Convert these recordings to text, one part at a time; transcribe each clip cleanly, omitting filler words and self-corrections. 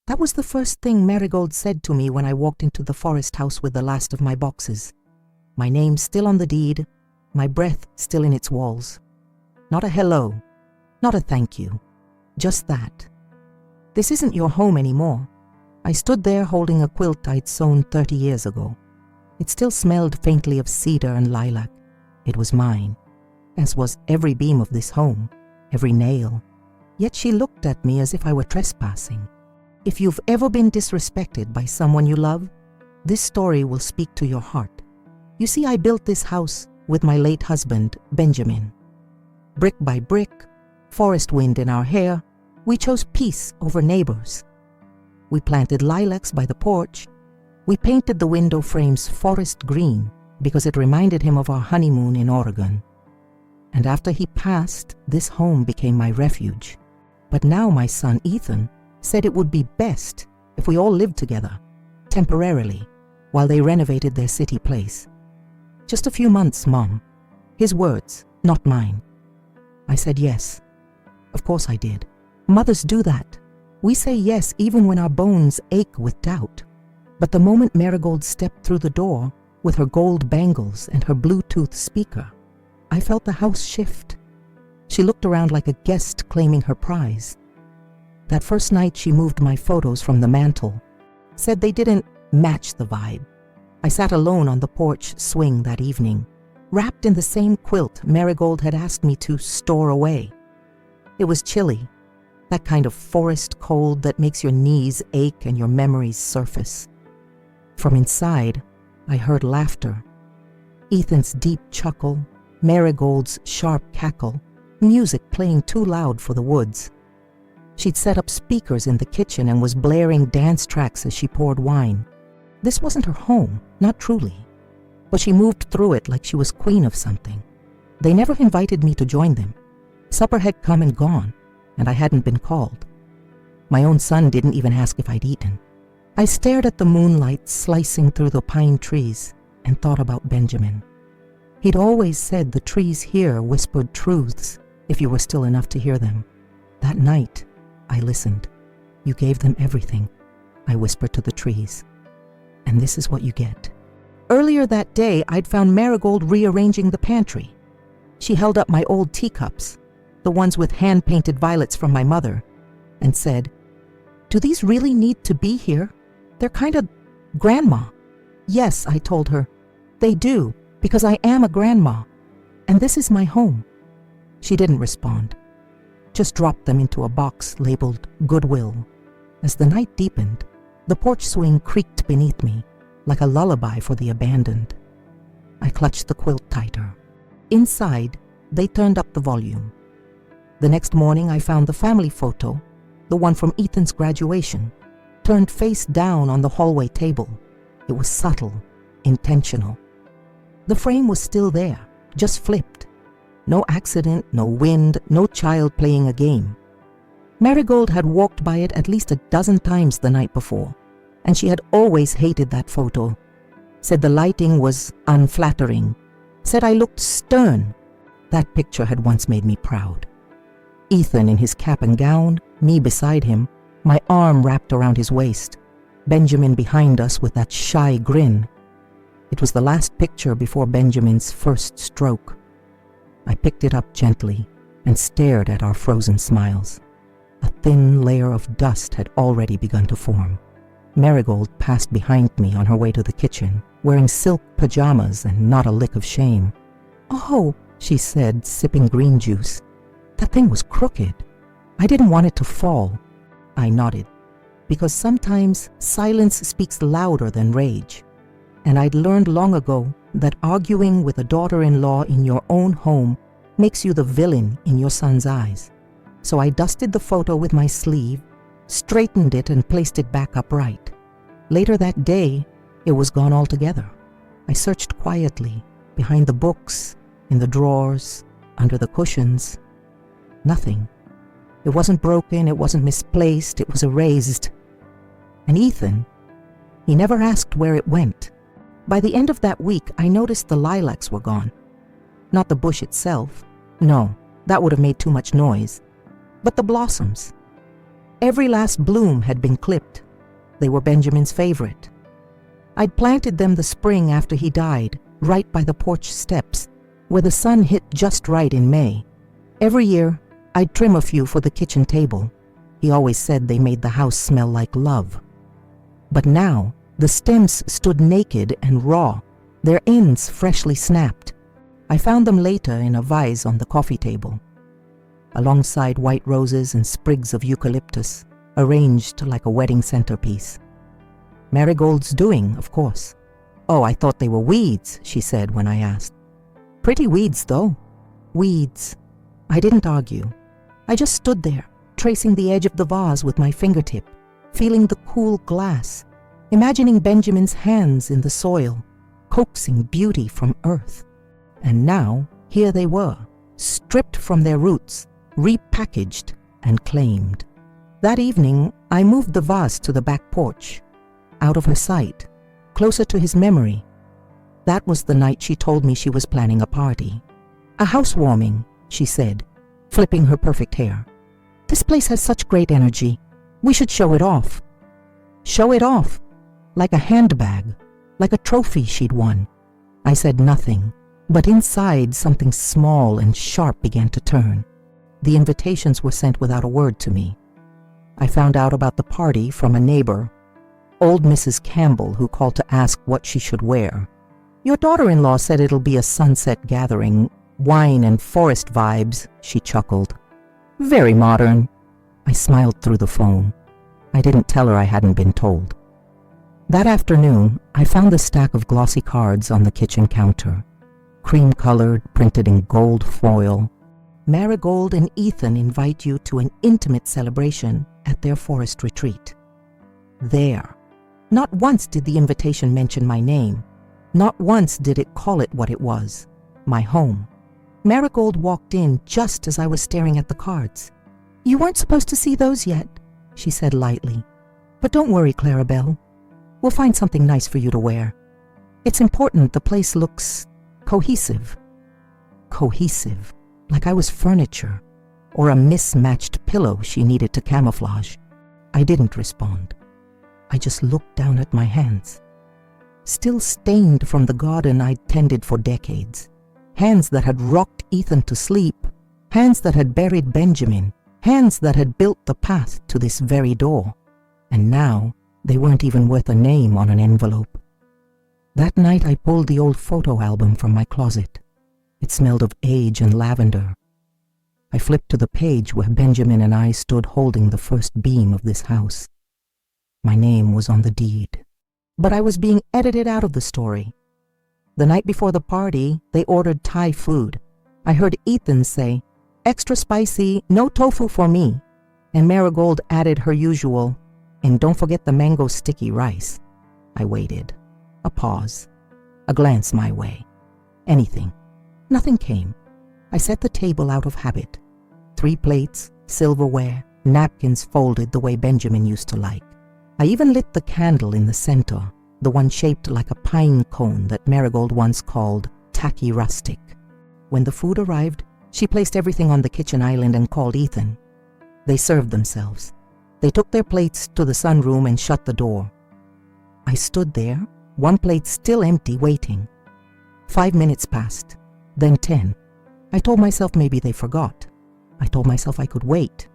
That was the first thing Marigold said to me when I walked into the forest house with the last of my boxes. My name still on the deed, my breath still in its walls. Not a hello, not a thank you, just that. This isn't your home anymore. I stood there holding a quilt I'd sewn 30 years ago. It still smelled faintly of cedar and lilac. It was mine, as was every beam of this home, every nail. Yet she looked at me as if I were trespassing. If you've ever been disrespected by someone you love, this story will speak to your heart. You see, I built this house with my late husband, Benjamin. Brick by brick, forest wind in our hair, we chose peace over neighbors. We planted lilacs by the porch. We painted the window frames forest green because it reminded him of our honeymoon in Oregon. And after he passed, this home became my refuge. But now my son, Ethan, said it would be best if we all lived together, temporarily, while they renovated their city place. Just a few months, Mom. His words, not mine. I said yes. Of course I did. Mothers do that. We say yes even when our bones ache with doubt. But the moment Marigold stepped through the door with her gold bangles and her Bluetooth speaker, I felt the house shift. She looked around like a guest claiming her prize. That first night she moved my photos from the mantle, said they didn't match the vibe. I sat alone on the porch swing that evening, wrapped in the same quilt Marigold had asked me to store away. It was chilly, that kind of forest cold that makes your knees ache and your memories surface. From inside, I heard laughter. Ethan's deep chuckle, Marigold's sharp cackle, music playing too loud for the woods. She'd set up speakers in the kitchen and was blaring dance tracks as she poured wine. This wasn't her home, not truly. But she moved through it like she was queen of something. They never invited me to join them. Supper had come and gone, and I hadn't been called. My own son didn't even ask if I'd eaten. I stared at the moonlight slicing through the pine trees and thought about Benjamin. He'd always said the trees here whispered truths if you were still enough to hear them. That night, I listened. You gave them everything, I whispered to the trees. And this is what you get. Earlier that day, I'd found Marigold rearranging the pantry. She held up my old teacups, the ones with hand-painted violets from my mother, and said, "Do these really need to be here? They're kind of grandma." "Yes," I told her, "they do, because I am a grandma, and this is my home." She didn't respond, just dropped them into a box labeled Goodwill. As the night deepened, the porch swing creaked beneath me, like a lullaby for the abandoned. I clutched the quilt tighter. Inside, they turned up the volume. The next morning, I found the family photo, the one from Ethan's graduation, turned face down on the hallway table. It was subtle, intentional. The frame was still there, just flipped. No accident, no wind, no child playing a game. Marigold had walked by it at least a dozen times the night before, and she had always hated that photo. Said the lighting was unflattering. Said I looked stern. That picture had once made me proud. Ethan in his cap and gown, me beside him, my arm wrapped around his waist, Benjamin behind us with that shy grin. It was the last picture before Benjamin's first stroke. I picked it up gently and stared at our frozen smiles. A thin layer of dust had already begun to form. Marigold passed behind me on her way to the kitchen, wearing silk pajamas and not a lick of shame. "Oh," she said, sipping green juice. "That thing was crooked. I didn't want it to fall." I nodded, because sometimes silence speaks louder than rage. And I'd learned long ago that arguing with a daughter-in-law in your own home makes you the villain in your son's eyes. So I dusted the photo with my sleeve, straightened it and placed it back upright. Later that day, it was gone altogether. I searched quietly, behind the books, in the drawers, under the cushions. Nothing. It wasn't broken, it wasn't misplaced, it was erased. And Ethan, he never asked where it went. By the end of that week, I noticed the lilacs were gone. Not the bush itself. No, that would have made too much noise. But the blossoms. Every last bloom had been clipped. They were Benjamin's favorite. I'd planted them the spring after he died, right by the porch steps, where the sun hit just right in May. Every year, I'd trim a few for the kitchen table. He always said they made the house smell like love. But now, the stems stood naked and raw, their ends freshly snapped. I found them later in a vase on the coffee table, alongside white roses and sprigs of eucalyptus, arranged like a wedding centerpiece. Marigold's doing, of course. "Oh, I thought they were weeds," she said when I asked. "Pretty weeds, though." Weeds. I didn't argue. I just stood there, tracing the edge of the vase with my fingertip, feeling the cool glass, imagining Benjamin's hands in the soil, coaxing beauty from earth. And now, here they were, stripped from their roots, repackaged and claimed. That evening, I moved the vase to the back porch, out of her sight, closer to his memory. That was the night she told me she was planning a party. "A housewarming," she said, flipping her perfect hair. "This place has such great energy. We should show it off." Show it off, like a handbag, like a trophy she'd won. I said nothing, but inside something small and sharp began to turn. The invitations were sent without a word to me. I found out about the party from a neighbor, old Mrs. Campbell, who called to ask what she should wear. "Your daughter-in-law said it'll be a sunset gathering, wine and forest vibes," she chuckled. "Very modern." I smiled through the phone. I didn't tell her I hadn't been told. That afternoon, I found the stack of glossy cards on the kitchen counter, cream-colored, printed in gold foil. "Marigold and Ethan invite you to an intimate celebration at their forest retreat." There. Not once did the invitation mention my name. Not once did it call it what it was, my home. Marigold walked in just as I was staring at the cards. "You weren't supposed to see those yet," she said lightly. "But don't worry, Claribel. We'll find something nice for you to wear. It's important the place looks cohesive." Cohesive, like I was furniture, or a mismatched pillow she needed to camouflage. I didn't respond. I just looked down at my hands, still stained from the garden I'd tended for decades. Hands that had rocked Ethan to sleep, hands that had buried Benjamin, hands that had built the path to this very door. And now, they weren't even worth a name on an envelope. That night I pulled the old photo album from my closet. It smelled of age and lavender. I flipped to the page where Benjamin and I stood holding the first beam of this house. My name was on the deed, but I was being edited out of the story. The night before the party, they ordered Thai food. I heard Ethan say, "Extra spicy, no tofu for me," and Marigold added her usual, "And don't forget the mango sticky rice." I waited. A pause. A glance my way. Anything. Nothing came. I set the table out of habit. 3 plates, silverware, napkins folded the way Benjamin used to like. I even lit the candle in the center, the one shaped like a pine cone that Marigold once called tacky rustic. When the food arrived, she placed everything on the kitchen island and called Ethan. They served themselves. They took their plates to the sunroom and shut the door. I stood there, one plate still empty, waiting. 5 minutes passed, then 10. I told myself maybe they forgot. I told myself I could wait.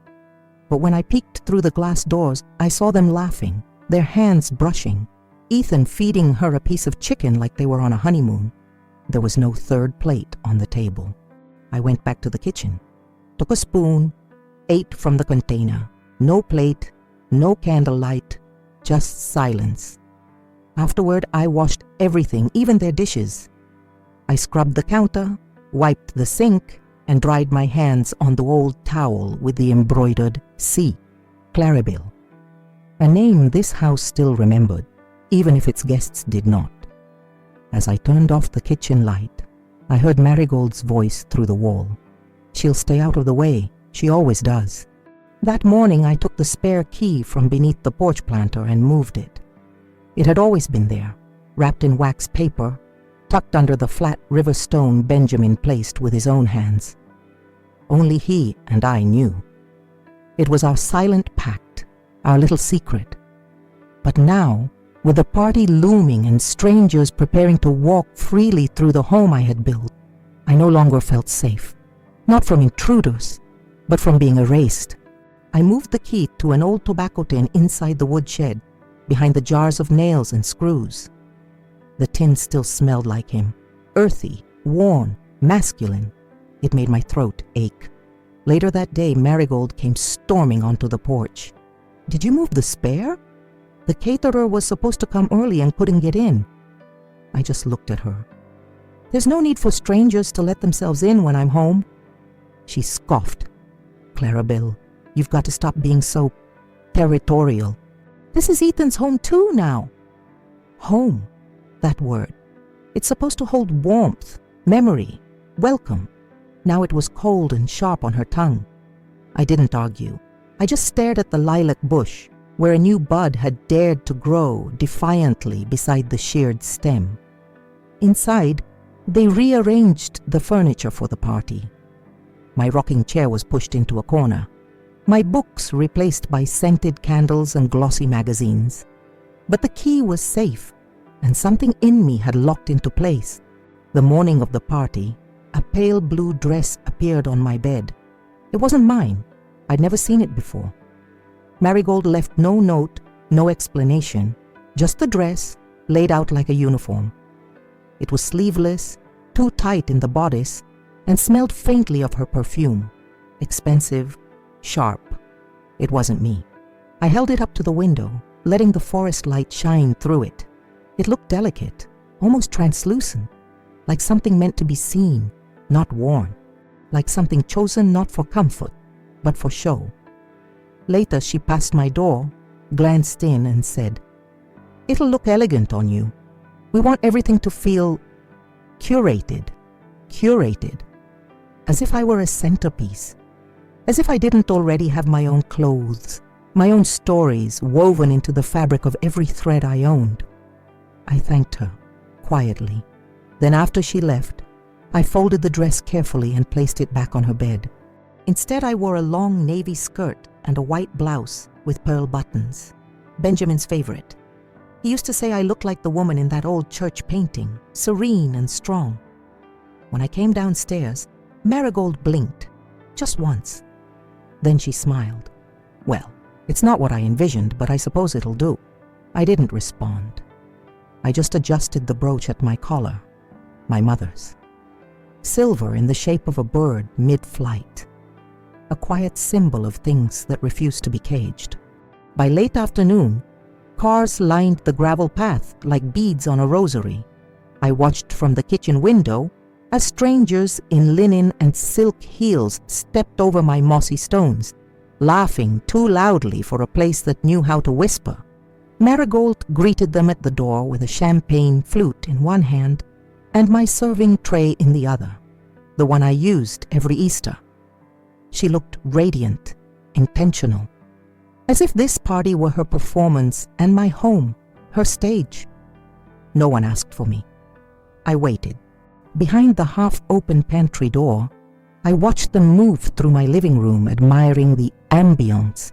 But when I peeked through the glass doors, I saw them laughing, their hands brushing, Ethan feeding her a piece of chicken like they were on a honeymoon. There was no third plate on the table. I went back to the kitchen, took a spoon, ate from the container. No plate, no candlelight, just silence. Afterward, I washed everything, even their dishes. I scrubbed the counter, wiped the sink, and dried my hands on the old towel with the embroidered C, Claribel. A name this house still remembered, even if its guests did not. As I turned off the kitchen light, I heard Marigold's voice through the wall. "She'll stay out of the way, she always does." That morning I took the spare key from beneath the porch planter and moved it. It had always been there, wrapped in wax paper, tucked under the flat river stone Benjamin placed with his own hands. Only he and I knew. It was our silent pact, our little secret. But now, with the party looming and strangers preparing to walk freely through the home I had built, I no longer felt safe. Not from intruders, but from being erased. I moved the key to an old tobacco tin inside the woodshed, behind the jars of nails and screws. The tin still smelled like him, earthy, worn, masculine. It made my throat ache. Later that day, Marigold came storming onto the porch. "Did you move the spare? The caterer was supposed to come early and couldn't get in." I just looked at her. "There's no need for strangers to let themselves in when I'm home." She scoffed. "Claribel, you've got to stop being so territorial. This is Ethan's home too now." Home, that word. It's supposed to hold warmth, memory, welcome. Now it was cold and sharp on her tongue. I didn't argue. I just stared at the lilac bush, where a new bud had dared to grow defiantly beside the sheared stem. Inside, they rearranged the furniture for the party. My rocking chair was pushed into a corner. My books replaced by scented candles and glossy magazines. But the key was safe, and something in me had locked into place. The morning of the party, a pale blue dress appeared on my bed. It wasn't mine. I'd never seen it before. Marigold left no note, no explanation, just the dress laid out like a uniform. It was sleeveless, too tight in the bodice, and smelled faintly of her perfume. Expensive, sharp. It wasn't me. I held it up to the window, letting the forest light shine through it. It looked delicate, almost translucent, like something meant to be seen, not worn, like something chosen not for comfort, but for show. Later, she passed my door, glanced in, and said, "It'll look elegant on you. We want everything to feel curated, as if I were a centerpiece, as if I didn't already have my own clothes, my own stories woven into the fabric of every thread I owned." I thanked her, quietly. Then after she left, I folded the dress carefully and placed it back on her bed. Instead, I wore a long navy skirt and a white blouse with pearl buttons, Benjamin's favorite. He used to say I looked like the woman in that old church painting, serene and strong. When I came downstairs, Marigold blinked, just once. Then she smiled. "Well, it's not what I envisioned, but I suppose it'll do." I didn't respond. I just adjusted the brooch at my collar, my mother's. Silver in the shape of a bird mid-flight. A quiet symbol of things that refuse to be caged. By late afternoon, cars lined the gravel path like beads on a rosary. I watched from the kitchen window as strangers in linen and silk heels stepped over my mossy stones, laughing too loudly for a place that knew how to whisper. Marigold greeted them at the door with a champagne flute in one hand and my serving tray in the other, the one I used every Easter. She looked radiant, intentional, as if this party were her performance and my home, her stage. No one asked for me. I waited. Behind the half-open pantry door, I watched them move through my living room, admiring the ambience,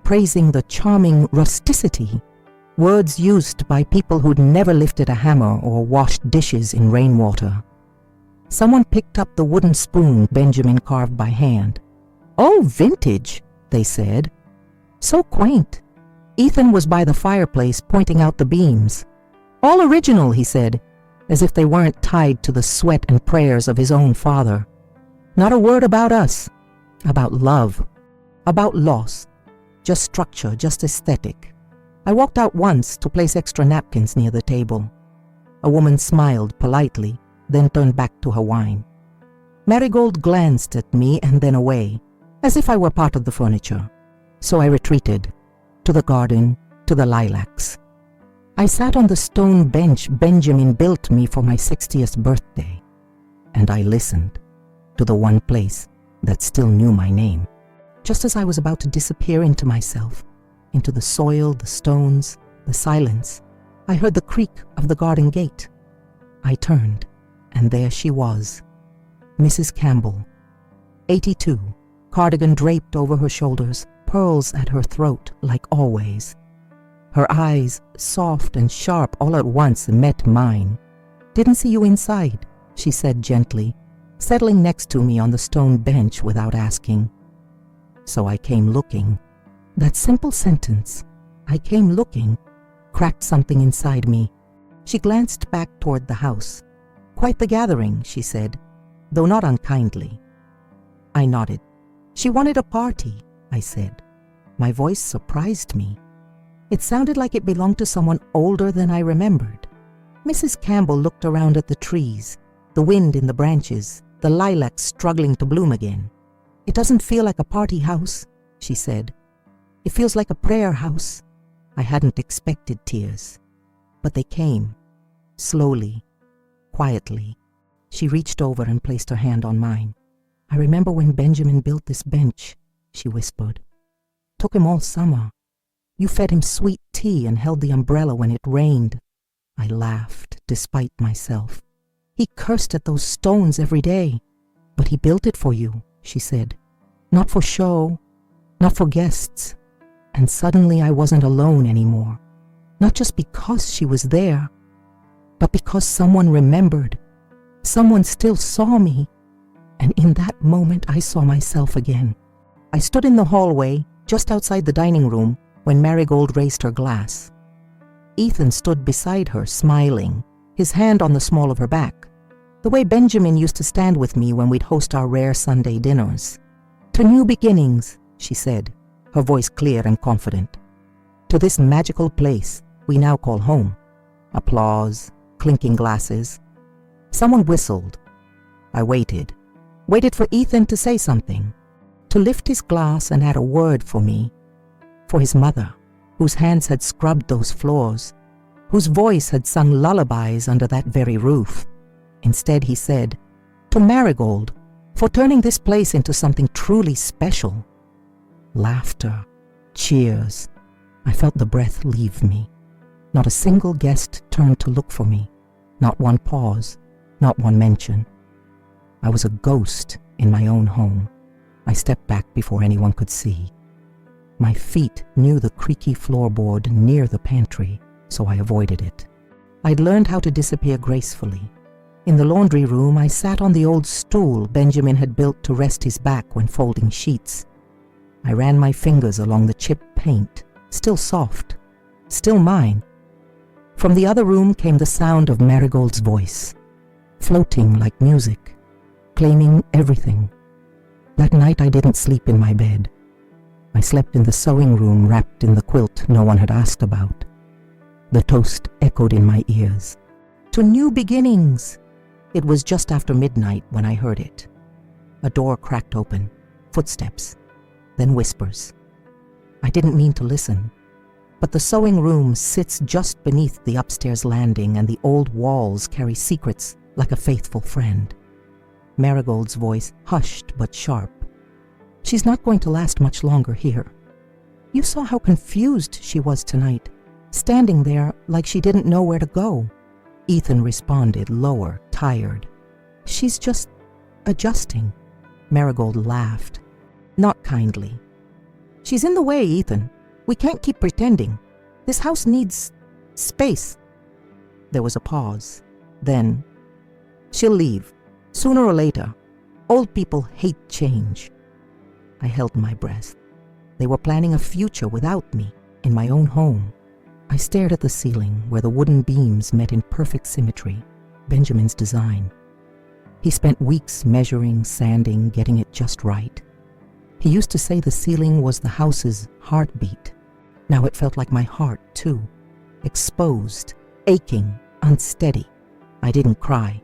praising the charming rusticity, words used by people who'd never lifted a hammer or washed dishes in rainwater. Someone picked up the wooden spoon Benjamin carved by hand. "Oh, vintage," they said. "So quaint." Ethan was by the fireplace pointing out the beams. "All original," he said, as if they weren't tied to the sweat and prayers of his own father. Not a word about us, about love, about loss, just structure, just aesthetic. I walked out once to place extra napkins near the table. A woman smiled politely, then turned back to her wine. Marigold glanced at me and then away, as if I were part of the furniture. So I retreated, to the garden, to the lilacs. I sat on the stone bench Benjamin built me for my 60th birthday, and I listened to the one place that still knew my name. Just as I was about to disappear into myself, into the soil, the stones, the silence, I heard the creak of the garden gate. I turned, and there she was, Mrs. Campbell, 82, cardigan draped over her shoulders, pearls at her throat like always. Her eyes, soft and sharp all at once, met mine. "Didn't see you inside," she said gently, settling next to me on the stone bench without asking. So I came looking. That simple sentence, "I came looking," cracked something inside me. She glanced back toward the house. "Quite the gathering," she said, though not unkindly. I nodded. "She wanted a party," I said. My voice surprised me. It sounded like it belonged to someone older than I remembered. Mrs. Campbell looked around at the trees, the wind in the branches, the lilacs struggling to bloom again. "It doesn't feel like a party house," she said. "It feels like a prayer house." I hadn't expected tears, but they came, slowly, quietly. She reached over and placed her hand on mine. "I remember when Benjamin built this bench," she whispered. "Took him all summer. You fed him sweet tea and held the umbrella when it rained." I laughed, despite myself. "He cursed at those stones every day. But he built it for you," she said. "Not for show, not for guests." And suddenly I wasn't alone anymore. Not just because she was there, but because someone remembered. Someone still saw me. And in that moment I saw myself again. I stood in the hallway, just outside the dining room, when Marigold raised her glass. Ethan stood beside her, smiling, his hand on the small of her back, the way Benjamin used to stand with me when we'd host our rare Sunday dinners. "To new beginnings," she said, her voice clear and confident. "To this magical place we now call home." Applause, clinking glasses. Someone whistled. I waited for Ethan to say something, to lift his glass and add a word for me, for his mother, whose hands had scrubbed those floors, whose voice had sung lullabies under that very roof. Instead he said, "To Marigold, for turning this place into something truly special." Laughter, cheers. I felt the breath leave me. Not a single guest turned to look for me, not one pause, not one mention. I was a ghost in my own home. I stepped back before anyone could see. My feet knew the creaky floorboard near the pantry, so I avoided it. I'd learned how to disappear gracefully. In the laundry room, I sat on the old stool Benjamin had built to rest his back when folding sheets. I ran my fingers along the chipped paint, still soft, still mine. From the other room came the sound of Marigold's voice, floating like music, claiming everything. That night I didn't sleep in my bed. I slept in the sewing room wrapped in the quilt no one had asked about. The toast echoed in my ears. "To new beginnings." It was just after midnight when I heard it. A door cracked open, footsteps, then whispers. I didn't mean to listen, but the sewing room sits just beneath the upstairs landing and the old walls carry secrets like a faithful friend. Marigold's voice, hushed but sharp. "She's not going to last much longer here. You saw how confused she was tonight, standing there like she didn't know where to go." Ethan responded, lower, tired. "She's just adjusting." Marigold laughed, not kindly. "She's in the way, Ethan. We can't keep pretending. This house needs space." There was a pause. Then, "She'll leave, sooner or later. Old people hate change." I held my breath. They were planning a future without me, in my own home. I stared at the ceiling where the wooden beams met in perfect symmetry, Benjamin's design. He spent weeks measuring, sanding, getting it just right. He used to say the ceiling was the house's heartbeat. Now it felt like my heart, too. Exposed, aching, unsteady. I didn't cry.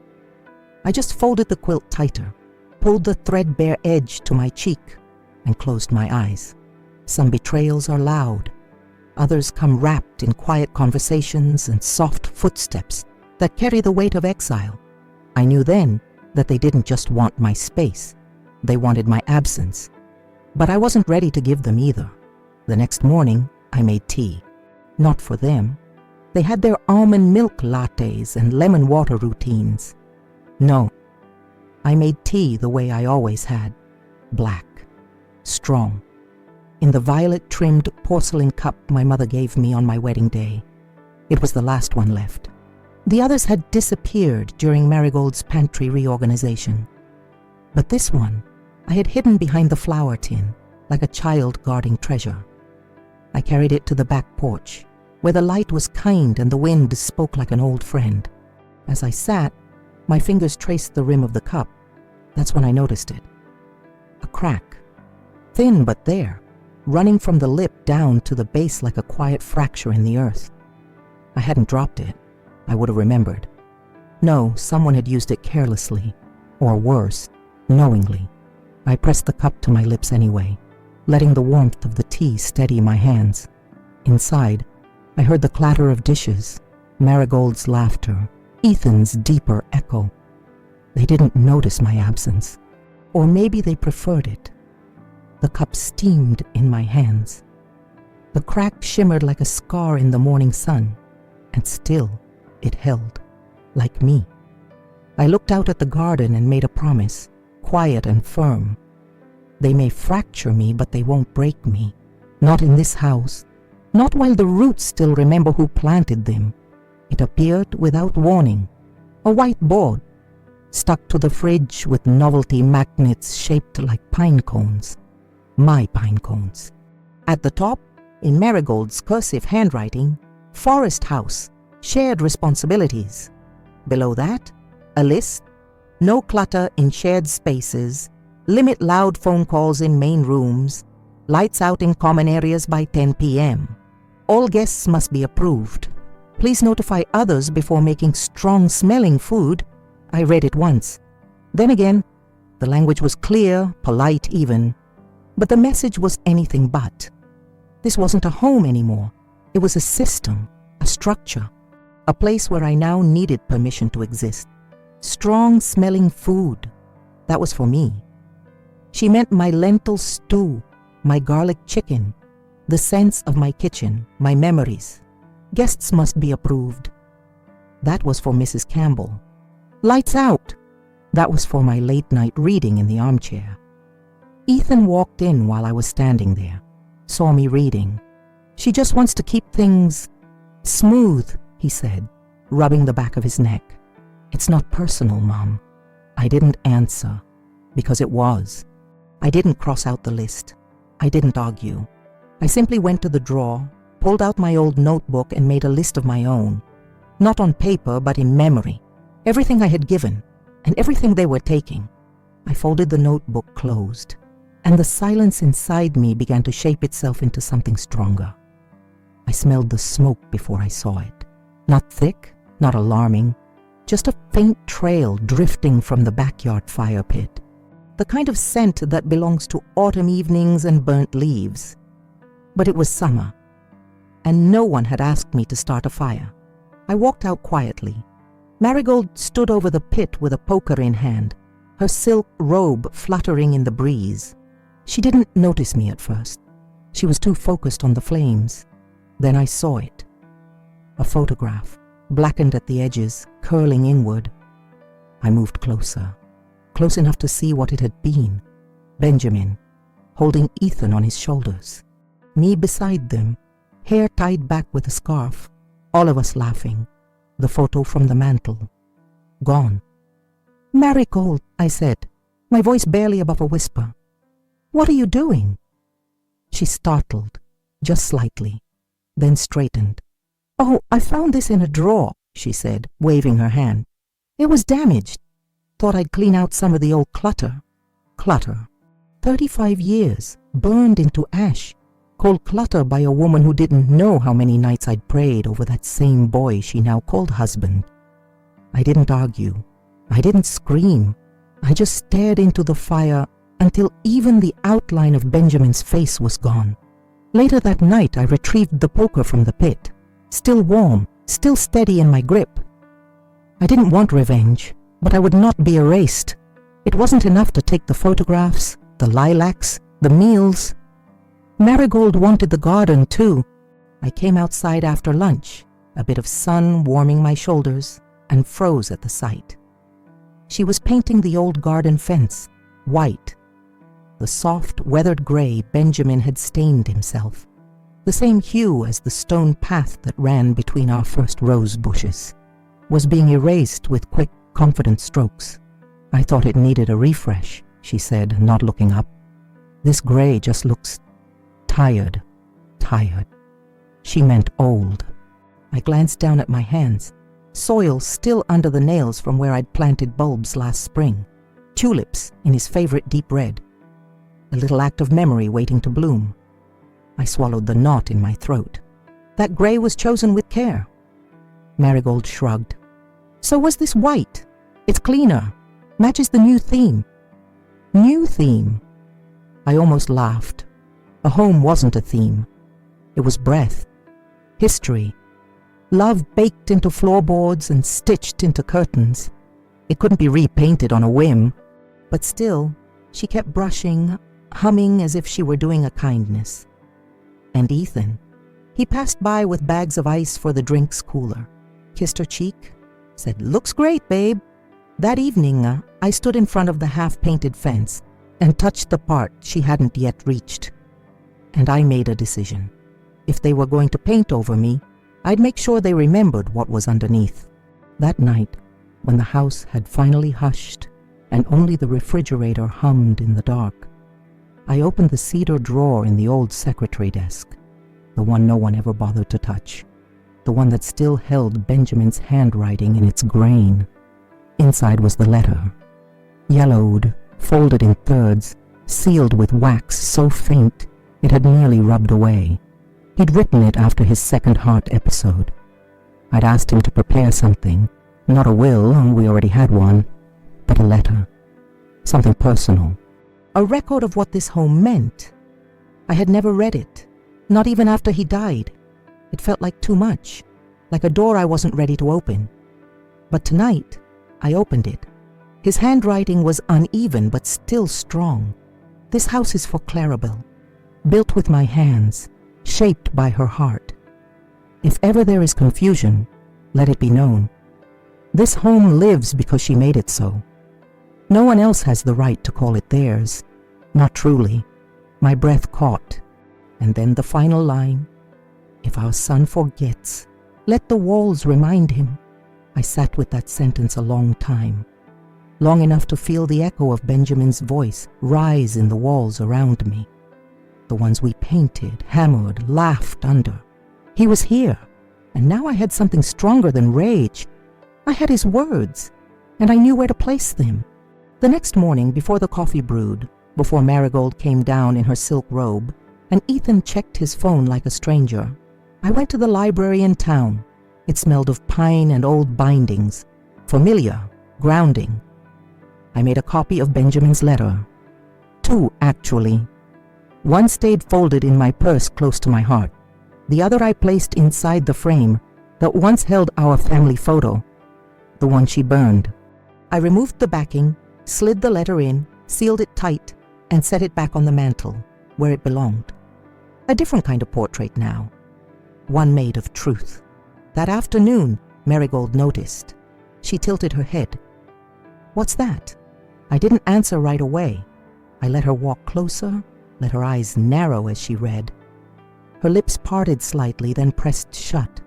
I just folded the quilt tighter, pulled the threadbare edge to my cheek, and closed my eyes. Some betrayals are loud. Others come wrapped in quiet conversations and soft footsteps that carry the weight of exile. I knew then that they didn't just want my space. They wanted my absence. But I wasn't ready to give them either. The next morning, I made tea. Not for them. They had their almond milk lattes and lemon water routines. No. I made tea the way I always had. Black. strong, in the violet-trimmed porcelain cup my mother gave me on my wedding day. It was the last one left. The others had disappeared during Marigold's pantry reorganization. But this one I had hidden behind the flour tin, like a child guarding treasure. I carried it to the back porch, where the light was kind and the wind spoke like an old friend. As I sat, my fingers traced the rim of the cup. That's when I noticed it. A crack, thin but there, running from the lip down to the base like a quiet fracture in the earth. I hadn't dropped it. I would have remembered. No, someone had used it carelessly, or worse, knowingly. I pressed the cup to my lips anyway, letting the warmth of the tea steady my hands. Inside, I heard the clatter of dishes, Marigold's laughter, Ethan's deeper echo. They didn't notice my absence, or maybe they preferred it. The cup steamed in my hands. The crack shimmered like a scar in the morning sun, and still it held, like me. I looked out at the garden and made a promise, quiet and firm. They may fracture me, but they won't break me. Not in this house. Not while the roots still remember who planted them. It appeared without warning. A white board, stuck to the fridge with novelty magnets shaped like pine cones. My pine cones. At the top, in Marigold's cursive handwriting, Forest House, shared responsibilities. Below that, a list, no clutter in shared spaces, limit loud phone calls in main rooms, lights out in common areas by 10 p.m. All guests must be approved. Please notify others before making strong-smelling food. I read it once. Then again, the language was clear, polite even, but the message was anything but. This wasn't a home anymore. It was a system, a structure, a place where I now needed permission to exist. Strong-smelling food. That was for me. She meant my lentil stew, my garlic chicken, the sense of my kitchen, my memories. Guests must be approved. That was for Mrs. Campbell. Lights out. That was for my late-night reading in the armchair. Ethan walked in while I was standing there, saw me reading. She just wants to keep things smooth, he said, rubbing the back of his neck. It's not personal, Mom. I didn't answer, because it was. I didn't cross out the list. I didn't argue. I simply went to the drawer, pulled out my old notebook and made a list of my own. Not on paper, but in memory. Everything I had given, and everything they were taking. I folded the notebook closed, and the silence inside me began to shape itself into something stronger. I smelled the smoke before I saw it. Not thick, not alarming, just a faint trail drifting from the backyard fire pit. The kind of scent that belongs to autumn evenings and burnt leaves. But it was summer, and no one had asked me to start a fire. I walked out quietly. Marigold stood over the pit with a poker in hand, her silk robe fluttering in the breeze. She didn't notice me at first. She was too focused on the flames. Then I saw it. A photograph, blackened at the edges, curling inward. I moved closer, close enough to see what it had been. Benjamin, holding Ethan on his shoulders. Me beside them, hair tied back with a scarf. All of us laughing. The photo from the mantel. Gone. Marigold, I said, my voice barely above a whisper. What are you doing? She startled, just slightly, then straightened. Oh, I found this in a drawer, she said, waving her hand. It was damaged. Thought I'd clean out some of the old clutter. Clutter. 35 years, burned into ash. Called clutter by a woman who didn't know how many nights I'd prayed over that same boy she now called husband. I didn't argue. I didn't scream. I just stared into the fire until even the outline of Benjamin's face was gone. Later that night, I retrieved the poker from the pit, still warm, still steady in my grip. I didn't want revenge, but I would not be erased. It wasn't enough to take the photographs, the lilacs, the meals. Marigold wanted the garden too. I came outside after lunch, a bit of sun warming my shoulders, and froze at the sight. She was painting the old garden fence, white. the soft, weathered gray Benjamin had stained himself, the same hue as the stone path that ran between our first rose bushes, was being erased with quick, confident strokes. "I thought it needed a refresh," she said, not looking up. "This gray just looks tired." She meant old. I glanced down at my hands, soil still under the nails from where I'd planted bulbs last spring, tulips in his favorite deep red, a little act of memory waiting to bloom. I swallowed the knot in my throat. That gray was chosen with care. Marigold shrugged. "So was this white. It's cleaner, matches the new theme." New theme? I almost laughed. A home wasn't a theme. It was breath, history, love baked into floorboards and stitched into curtains. It couldn't be repainted on a whim. But still, she kept brushing, humming as if she were doing a kindness. And Ethan, he passed by with bags of ice for the drinks cooler, kissed her cheek, said, "Looks great, babe." That evening, I stood in front of the half-painted fence and touched the part she hadn't yet reached. And I made a decision. If they were going to paint over me, I'd make sure they remembered what was underneath. That night, when the house had finally hushed and only the refrigerator hummed in the dark, I opened the cedar drawer in the old secretary desk, the one no one ever bothered to touch, the one that still held Benjamin's handwriting in its grain. Inside was the letter, yellowed, folded in thirds, sealed with wax so faint it had nearly rubbed away. He'd written it after his second heart episode. I'd asked him to prepare something, not a will, we already had one, but a letter, something personal, a record of what this home meant. I had never read it, not even after he died. It felt like too much, like a door I wasn't ready to open. But tonight, I opened it. His handwriting was uneven but still strong. "This house is for Claribel, built with my hands, shaped by her heart. If ever there is confusion, let it be known. This home lives because she made it so. No one else has the right to call it theirs. Not truly." My breath caught, and then the final line, "If our son forgets, let the walls remind him." I sat with that sentence a long time, long enough to feel the echo of Benjamin's voice rise in the walls around me, the ones we painted, hammered, laughed under. He was here, and now I had something stronger than rage. I had his words, and I knew where to place them. The next morning, before the coffee brewed, before Marigold came down in her silk robe, and Ethan checked his phone like a stranger, I went to the library in town. It smelled of pine and old bindings, familiar, grounding. I made a copy of Benjamin's letter. 2, actually. One stayed folded in my purse close to my heart. The other I placed inside the frame that once held our family photo, the one she burned. I removed the backing, slid the letter in, sealed it tight, and set it back on the mantel, where it belonged. A different kind of portrait now, one made of truth. That afternoon, Marigold noticed. She tilted her head. "What's that?" I didn't answer right away. I let her walk closer, let her eyes narrow as she read. Her lips parted slightly, then pressed shut.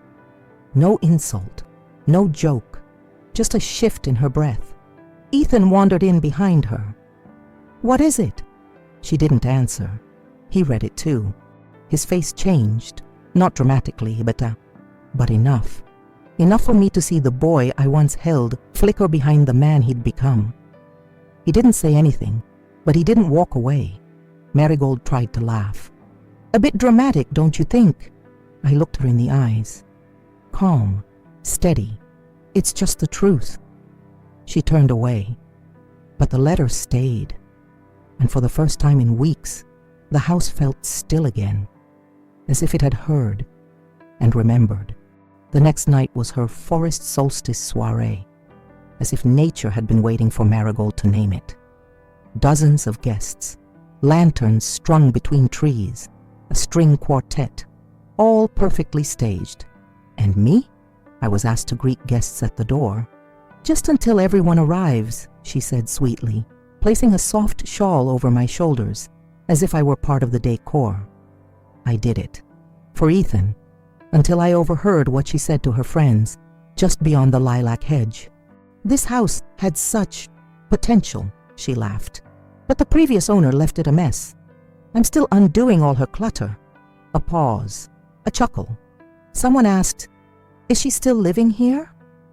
No insult, no joke, just a shift in her breath. Ethan wandered in behind her. "What is it?" She didn't answer. He read it too. His face changed, not dramatically, but enough. Enough for me to see the boy I once held flicker behind the man he'd become. He didn't say anything, but he didn't walk away. Marigold tried to laugh. "A bit dramatic, don't you think?" I looked her in the eyes. Calm, steady. "It's just the truth." She turned away, but the letter stayed. And for the first time in weeks, the house felt still again, as if it had heard and remembered. The next night was her forest solstice soiree, as if nature had been waiting for Marigold to name it. Dozens of guests, lanterns strung between trees, a string quartet, all perfectly staged. And me? I was asked to greet guests at the door. "Just until everyone arrives," she said sweetly. placing a soft shawl over my shoulders, as if I were part of the decor. I did it. For Ethan, until I overheard what she said to her friends, just beyond the lilac hedge. This house had such potential, she laughed. But the previous owner left it a mess. I'm still undoing all her clutter. A pause. A chuckle. Someone asked, "Is she still living here?"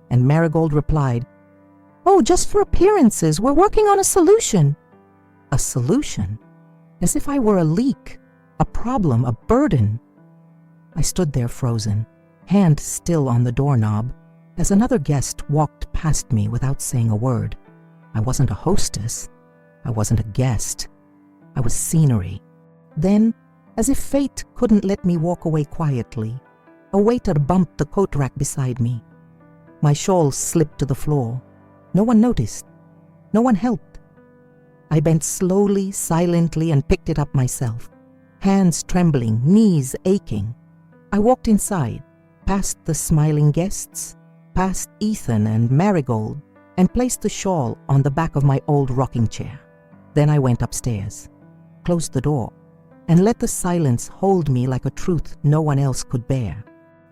And Marigold replied, "Oh, just for appearances. We're working on a solution." A solution? As if I were a leak, a problem, a burden. I stood there frozen, hand still on the doorknob, as another guest walked past me without saying a word. I wasn't a hostess. I wasn't a guest. I was scenery. Then, as if fate couldn't let me walk away quietly, a waiter bumped the coat rack beside me. My shawl slipped to the floor. No one noticed. No one helped. I bent slowly, silently, and picked it up myself, hands trembling, knees aching. I walked inside, past the smiling guests, past Ethan and Marigold, and placed the shawl on the back of my old rocking chair. Then I went upstairs, closed the door, and let the silence hold me like a truth no one else could bear.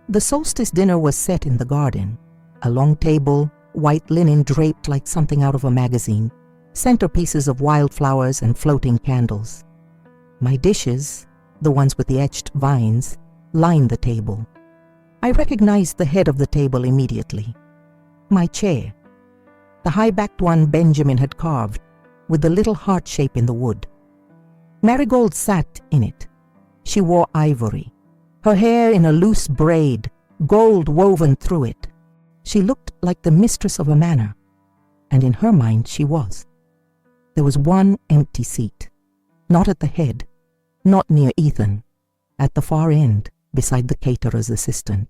The solstice dinner was set in the garden, a long table, white linen draped like something out of a magazine, centerpieces of wildflowers and floating candles. My dishes, the ones with the etched vines, lined the table. I recognized the head of the table immediately. My chair, the high-backed one Benjamin had carved, with the little heart shape in the wood. Marigold sat in it. She wore ivory, her hair in a loose braid, gold woven through it. She looked like the mistress of a manor, and in her mind she was. There was one empty seat, not at the head, not near Ethan, at the far end, beside the caterer's assistant.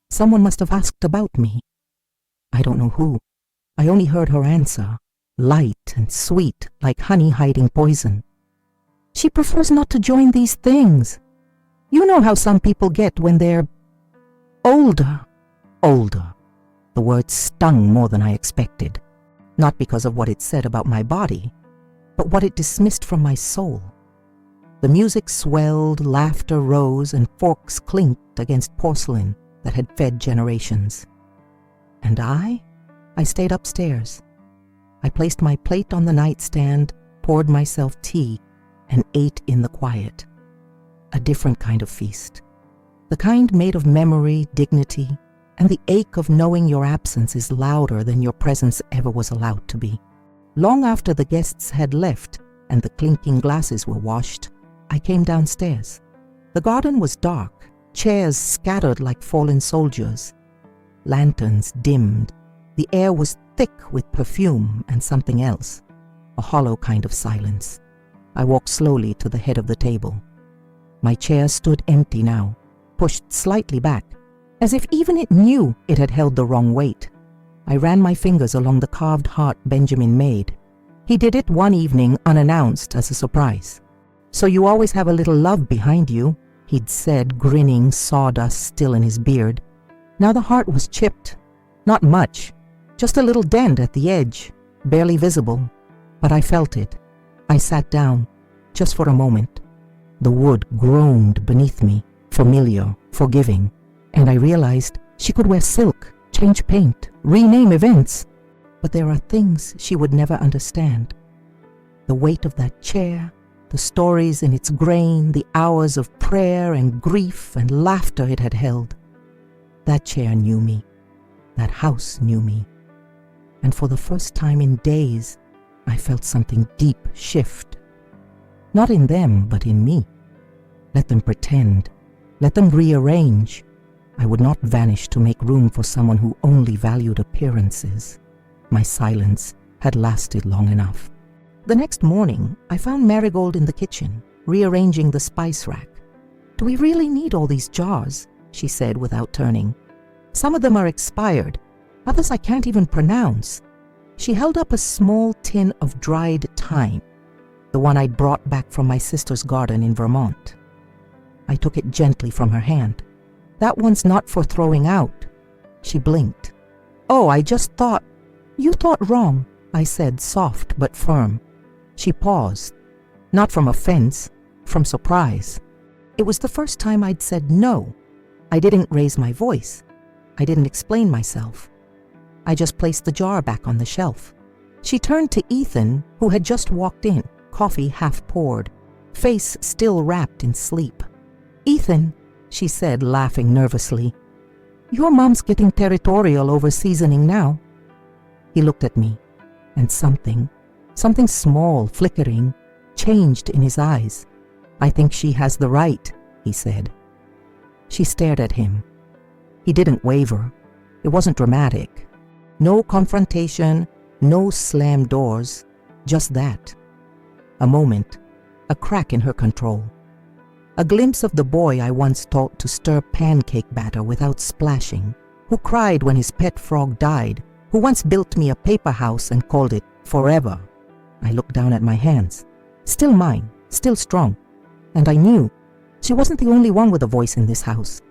Someone must have asked about me. I don't know who. I only heard her answer, light and sweet like honey hiding poison. "She prefers not to join these things. You know how some people get when they're older." Older. The word stung more than I expected, not because of what it said about my body, but what it dismissed from my soul. The music swelled, laughter rose, and forks clinked against porcelain that had fed generations. And I stayed upstairs. I placed my plate on the nightstand, poured myself tea, and ate in the quiet. A different kind of feast. The kind made of memory, dignity, and the ache of knowing your absence is louder than your presence ever was allowed to be. Long after the guests had left and the clinking glasses were washed, I came downstairs. The garden was dark, chairs scattered like fallen soldiers. Lanterns dimmed. The air was thick with perfume and something else, a hollow kind of silence. I walked slowly to the head of the table. My chair stood empty now, pushed slightly back, as if even it knew it had held the wrong weight. I ran my fingers along the carved heart Benjamin made. He did it one evening unannounced as a surprise. "So you always have a little love behind you," he'd said, grinning, sawdust still in his beard. Now the heart was chipped. Not much, just a little dent at the edge, barely visible. But I felt it. I sat down, just for a moment. The wood groaned beneath me, familiar, forgiving, and I realized she could wear silk, change paint, rename events. But there are things she would never understand. The weight of that chair, the stories in its grain, the hours of prayer and grief and laughter it had held. That chair knew me. That house knew me. And for the first time in days, I felt something deep shift. Not in them, but in me. Let them pretend. Let them rearrange. I would not vanish to make room for someone who only valued appearances. My silence had lasted long enough. The next morning, I found Marigold in the kitchen, rearranging the spice rack. "Do we really need all these jars?" she said without turning. "Some of them are expired. Others I can't even pronounce." She held up a small tin of dried thyme, the one I'd brought back from my sister's garden in Vermont. I took it gently from her hand. "That one's not for throwing out." She blinked. "Oh, I just thought—" "You thought wrong," I said, soft but firm. She paused, not from offense, from surprise. It was the first time I'd said no. I didn't raise my voice. I didn't explain myself. I just placed the jar back on the shelf. She turned to Ethan, who had just walked in, coffee half poured, face still wrapped in sleep. "Ethan," she said, laughing nervously, "your mom's getting territorial over seasoning now." He looked at me, and something small, flickering, changed in his eyes. "I think she has the right," he said. She stared at him. He didn't waver. It wasn't dramatic. No confrontation, no slammed doors, just that. A moment, a crack in her control. A glimpse of the boy I once taught to stir pancake batter without splashing, who cried when his pet frog died, who once built me a paper house and called it Forever. I looked down at my hands. Still mine, still strong. And I knew she wasn't the only one with a voice in this house.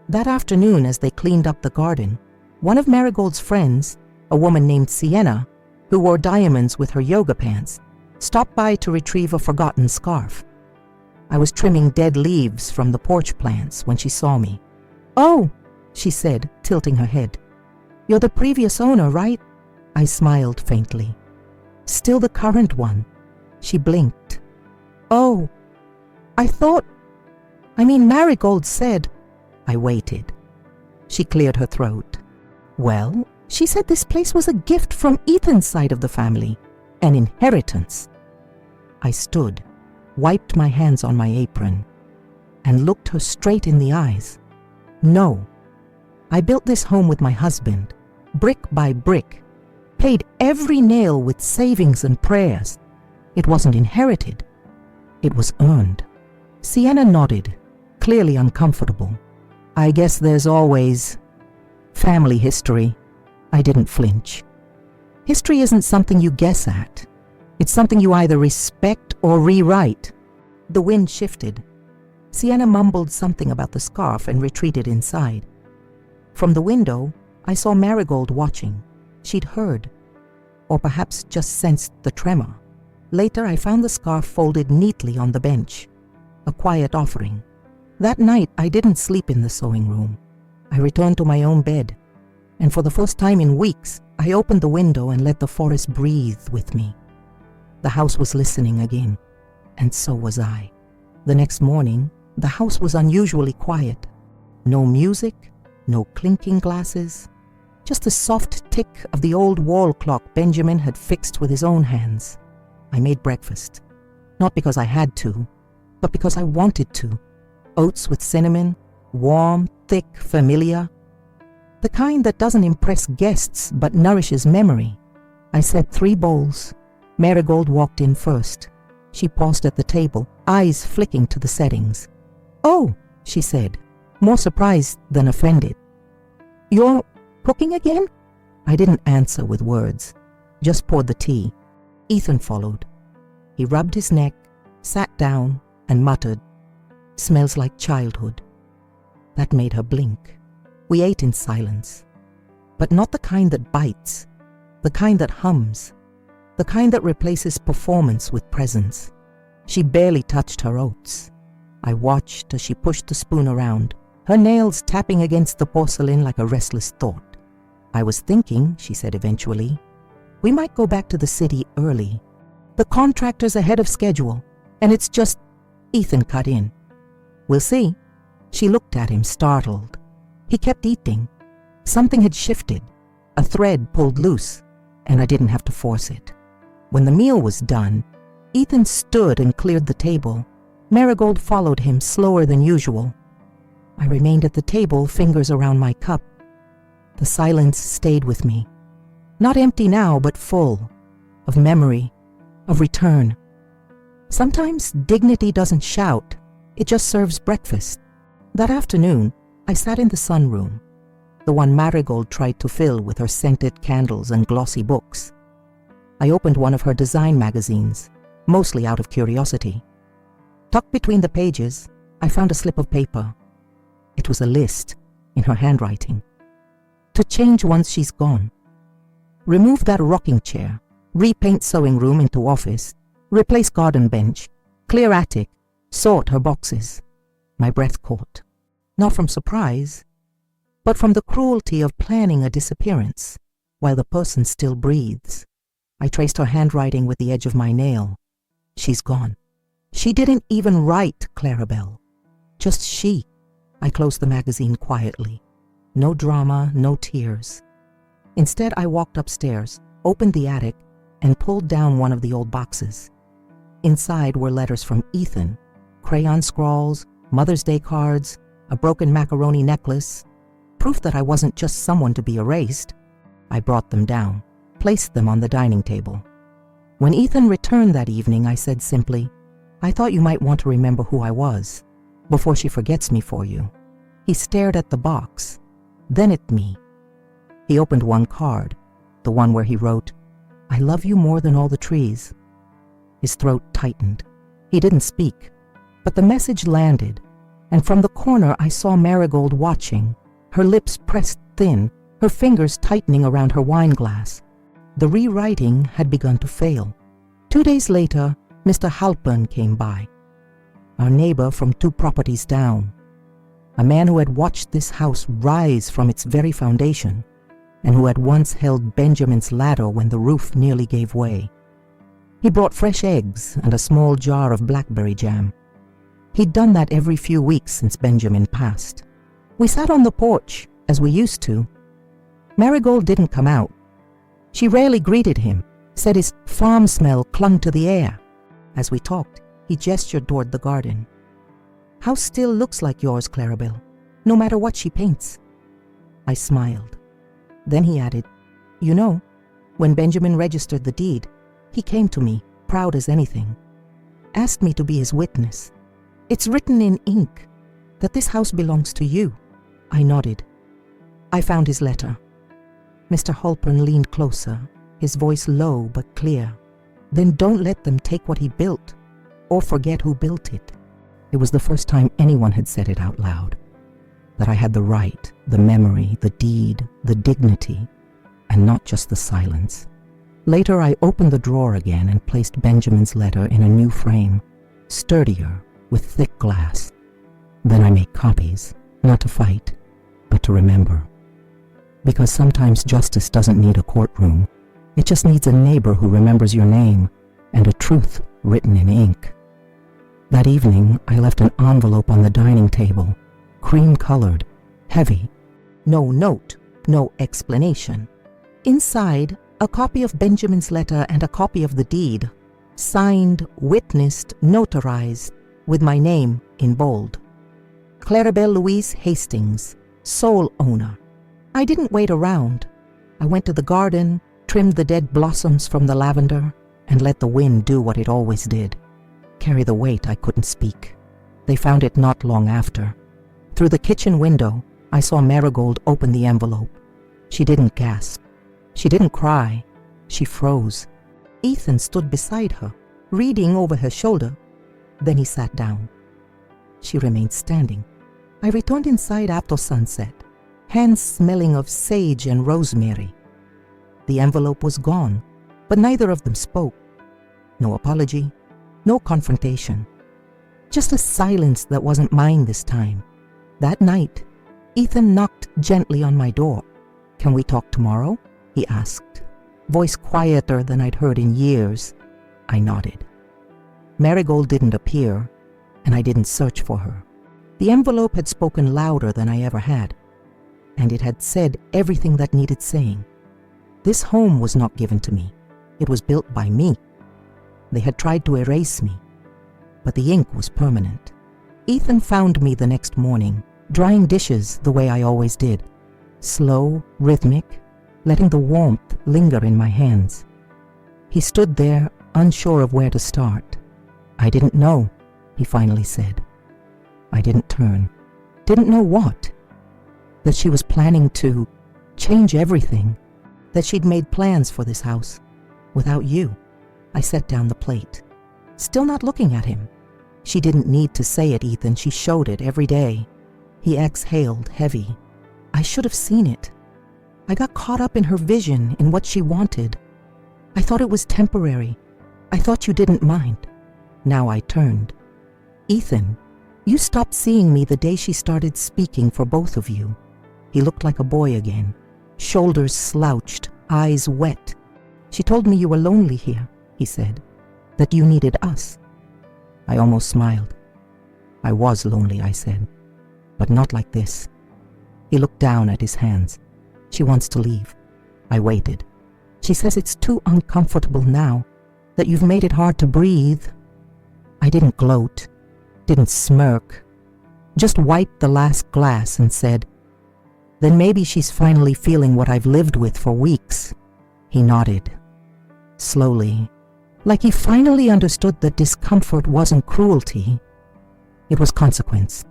That afternoon, as they cleaned up the garden, one of Marigold's friends, a woman named Sienna, who wore diamonds with her yoga pants, stopped by to retrieve a forgotten scarf. I was trimming dead leaves from the porch plants when she saw me. "Oh," she said, tilting her head. "You're the previous owner, right?" I smiled faintly. "Still the current one." She blinked. "Oh, Marigold said—" I waited. She cleared her throat. "Well, she said this place was a gift from Ethan's side of the family, an inheritance." I stood, wiped my hands on my apron, and looked her straight in the eyes. "No, I built this home with my husband, brick by brick, paid every nail with savings and prayers. It wasn't inherited. It was earned." Sienna nodded, clearly uncomfortable. "I guess there's always family history." I didn't flinch. History isn't something you guess at. It's something you either respect or rewrite. The wind shifted. Sienna mumbled something about the scarf and retreated inside. From the window, I saw Marigold watching. She'd heard, or perhaps just sensed the tremor. Later, I found the scarf folded neatly on the bench, a quiet offering. That night, I didn't sleep in the sewing room. I returned to my own bed, and for the first time in weeks, I opened the window and let the forest breathe with me. The house was listening again, and so was I. The next morning, the house was unusually quiet. No music, no clinking glasses, just the soft tick of the old wall clock Benjamin had fixed with his own hands. I made breakfast, not because I had to, but because I wanted to. Oats with cinnamon, warm, thick, familiar. The kind that doesn't impress guests but nourishes memory. I set 3 bowls. Marigold walked in first. She paused at the table, eyes flicking to the settings. "Oh," she said, more surprised than offended. "You're cooking again?" I didn't answer with words, just poured the tea. Ethan followed. He rubbed his neck, sat down, and muttered, "Smells like childhood." That made her blink. We ate in silence, but not the kind that bites, the kind that hums, the kind that replaces performance with presence. She barely touched her oats. I watched as she pushed the spoon around, her nails tapping against the porcelain like a restless thought. "I was thinking," she said eventually, "we might go back to the city early. The contractor's ahead of schedule, and it's just—" Ethan cut in. "We'll see." She looked at him, startled. He kept eating. Something had shifted. A thread pulled loose, and I didn't have to force it. When the meal was done, Ethan stood and cleared the table. Marigold followed him slower than usual. I remained at the table, fingers around my cup. The silence stayed with me. Not empty now, but full. Of memory. Of return. Sometimes dignity doesn't shout. It just serves breakfast. That afternoon, I sat in the sunroom, the one Marigold tried to fill with her scented candles and glossy books. I opened one of her design magazines, mostly out of curiosity. Tucked between the pages, I found a slip of paper. It was a list, in her handwriting. To change once she's gone. Remove that rocking chair, repaint sewing room into office, Replace garden bench, clear attic, sort her boxes. My breath caught, not from surprise, but from the cruelty of planning a disappearance while the person still breathes. I traced her handwriting with the edge of my nail. She's gone. She didn't even write Claribel. Just she. I closed the magazine quietly. No drama, no tears. Instead, I walked upstairs, opened the attic, and pulled down one of the old boxes. Inside were letters from Ethan, crayon scrawls, Mother's Day cards, a broken macaroni necklace, proof that I wasn't just someone to be erased. I brought them down, placed them on the dining table. When Ethan returned that evening, I said simply, "I thought you might want to remember who I was, before she forgets me for you." He stared at the box, then at me. He opened one card, the one where he wrote, "I love you more than all the trees." His throat tightened. He didn't speak, but the message landed, and from the corner I saw Marigold watching, her lips pressed thin, her fingers tightening around her wine glass. The rewriting had begun to fail. 2 days later, Mr. Halpern came by, our neighbor from 2 properties down, a man who had watched this house rise from its very foundation and who had once held Benjamin's ladder when the roof nearly gave way. He brought fresh eggs and a small jar of blackberry jam. He'd done that every few weeks since Benjamin passed. We sat on the porch, as we used to. Marigold didn't come out. She rarely greeted him, said his farm smell clung to the air. As we talked, he gestured toward the garden. "House still looks like yours, Claribel, no matter what she paints." I smiled. Then he added, "You know, when Benjamin registered the deed, he came to me, proud as anything, asked me to be his witness. It's written in ink that this house belongs to you." I nodded. I found his letter. Mr. Halpern leaned closer, his voice low but clear. "Then don't let them take what he built, or forget who built it." It was the first time anyone had said it out loud, that I had the right, the memory, the deed, the dignity, and not just the silence. Later, I opened the drawer again and placed Benjamin's letter in a new frame, sturdier, with thick glass. Then I made copies, not to fight, but to remember. Because sometimes justice doesn't need a courtroom. It just needs a neighbor who remembers your name and a truth written in ink. That evening, I left an envelope on the dining table, cream-colored, heavy. No note, no explanation. Inside, a copy of Benjamin's letter and a copy of the deed, signed, witnessed, notarized, with my name in bold. Claribel Louise Hastings, sole owner. I didn't wait around. I went to the garden, trimmed the dead blossoms from the lavender, and let the wind do what it always did. Carry the weight I couldn't speak. They found it not long after. Through the kitchen window, I saw Marigold open the envelope. She didn't gasp. She didn't cry. She froze. Ethan stood beside her, reading over her shoulder. Then he sat down. She remained standing. I returned inside after sunset, hands smelling of sage and rosemary. The envelope was gone, but neither of them spoke. No apology, no confrontation. Just a silence that wasn't mine this time. That night, Ethan knocked gently on my door. "Can we talk tomorrow?" he asked, voice quieter than I'd heard in years. I nodded. Marigold didn't appear, and I didn't search for her. The envelope had spoken louder than I ever had, and it had said everything that needed saying. This home was not given to me. It was built by me. They had tried to erase me, but the ink was permanent. Ethan found me the next morning, drying dishes the way I always did, slow, rhythmic, letting the warmth linger in my hands. He stood there, unsure of where to start. "I didn't know," he finally said. I didn't turn. Didn't know what? That she was planning to change everything, that she'd made plans for this house. Without you. I set down the plate, still not looking at him. She didn't need to say it, Ethan. She showed it every day. He exhaled heavy. I should have seen it. I got caught up in her vision, in what she wanted. I thought it was temporary. I thought you didn't mind. Now I turned. Ethan, you stopped seeing me the day she started speaking for both of you. He looked like a boy again, shoulders slouched, eyes wet. She told me you were lonely here, he said, that you needed us. I almost smiled. I was lonely, I said, but not like this. He looked down at his hands. She wants to leave. I waited. She says it's too uncomfortable now, that you've made it hard to breathe. I didn't gloat, didn't smirk, just wiped the last glass and said, then maybe she's finally feeling what I've lived with for weeks. He nodded. Slowly, like he finally understood that discomfort wasn't cruelty. It was consequence.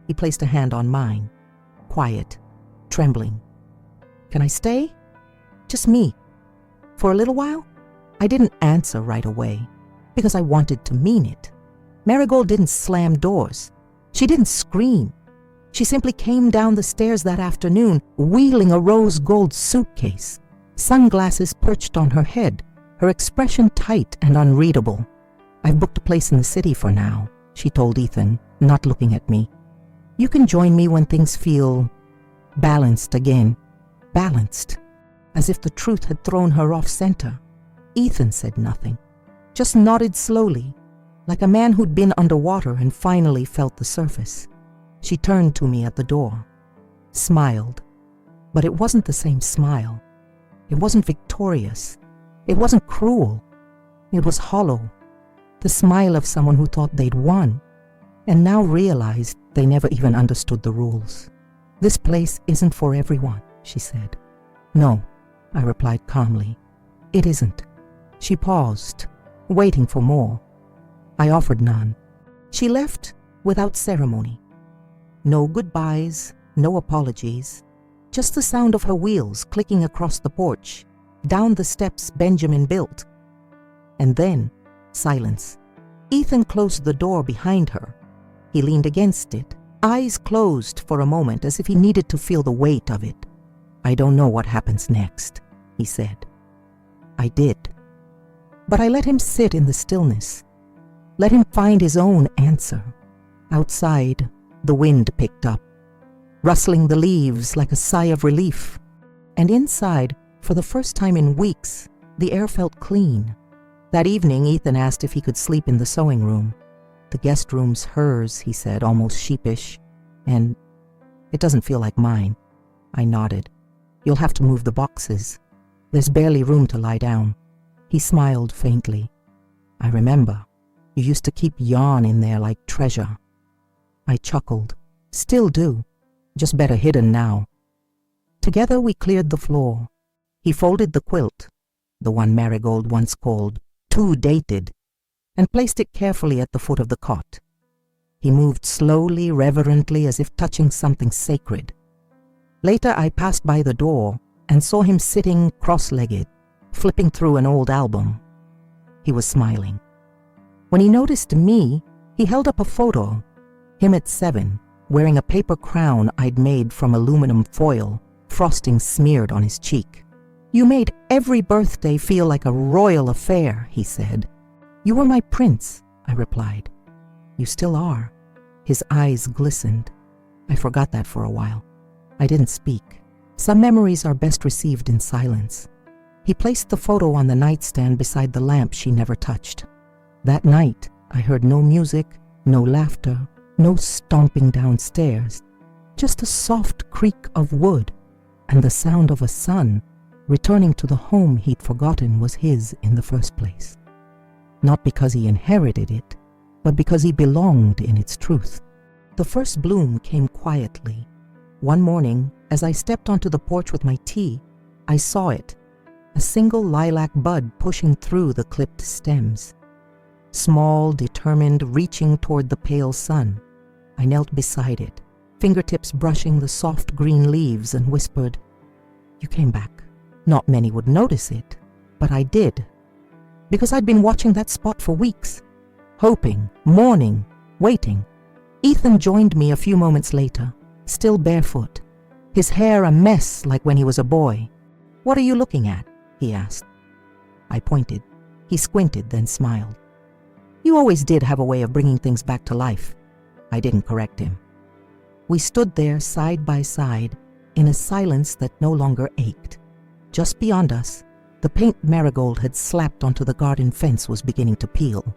He placed a hand on mine, quiet, trembling. Can I stay? Just me. For a little while? I didn't answer right away, because I wanted to mean it. Marigold didn't slam doors. She didn't scream. She simply came down the stairs that afternoon, wheeling a rose gold suitcase, sunglasses perched on her head, her expression tight and unreadable. I've booked a place in the city for now, she told Ethan, not looking at me. You can join me when things feel balanced again. Balanced, as if the truth had thrown her off center. Ethan said nothing, just nodded slowly, like a man who'd been underwater and finally felt the surface. She turned to me at the door, smiled, but it wasn't the same smile. It wasn't victorious. It wasn't cruel. It was hollow, the smile of someone who thought they'd won and now realized they never even understood the rules. This place isn't for everyone, she said. No, I replied calmly. It isn't. She paused, waiting for more. I offered none. She left without ceremony. No goodbyes, no apologies, just the sound of her wheels clicking across the porch, down the steps Benjamin built. And then, silence. Ethan closed the door behind her. He leaned against it, eyes closed for a moment as if he needed to feel the weight of it. I don't know what happens next, he said. I did. But I let him sit in the stillness. Let him find his own answer. Outside, the wind picked up, rustling the leaves like a sigh of relief. And inside, for the first time in weeks, the air felt clean. That evening, Ethan asked if he could sleep in the sewing room. The guest room's hers, he said, almost sheepish. And it doesn't feel like mine. I nodded. You'll have to move the boxes. There's barely room to lie down. He smiled faintly. I remember. You used to keep yarn in there like treasure. I chuckled. Still do. Just better hidden now. Together we cleared the floor. He folded the quilt, the one Marigold once called too dated, and placed it carefully at the foot of the cot. He moved slowly, reverently, as if touching something sacred. Later I passed by the door and saw him sitting cross-legged, flipping through an old album. He was smiling. When he noticed me, he held up a photo, him at 7, wearing a paper crown I'd made from aluminum foil, frosting smeared on his cheek. You made every birthday feel like a royal affair, he said. You were my prince, I replied. You still are. His eyes glistened. I forgot that for a while. I didn't speak. Some memories are best received in silence. He placed the photo on the nightstand beside the lamp she never touched. That night, I heard no music, no laughter, no stomping downstairs, just a soft creak of wood and the sound of a son returning to the home he'd forgotten was his in the first place. Not because he inherited it, but because he belonged in its truth. The first bloom came quietly. One morning, as I stepped onto the porch with my tea, I saw it, a single lilac bud pushing through the clipped stems. Small, determined, reaching toward the pale sun. I knelt beside it, fingertips brushing the soft green leaves, and whispered, "You came back." Not many would notice it, but I did, because I'd been watching that spot for weeks, hoping, mourning, waiting. Ethan joined me a few moments later, still barefoot, his hair a mess like when he was a boy. "What are you looking at?" he asked. I pointed. He squinted, then smiled. You always did have a way of bringing things back to life. I didn't correct him. We stood there side by side in a silence that no longer ached. Just beyond us, the paint Marigold had slapped onto the garden fence was beginning to peel.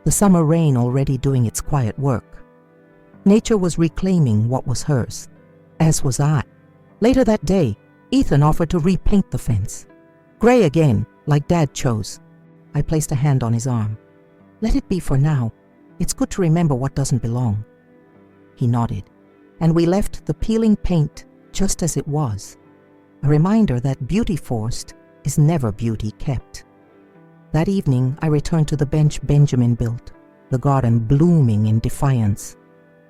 The summer rain already doing its quiet work. Nature was reclaiming what was hers, as was I. Later that day, Ethan offered to repaint the fence. Gray again, like Dad chose. I placed a hand on his arm. Let it be for now. It's good to remember what doesn't belong. He nodded, and we left the peeling paint just as it was. A reminder that beauty forced is never beauty kept. That evening, I returned to the bench Benjamin built, the garden blooming in defiance,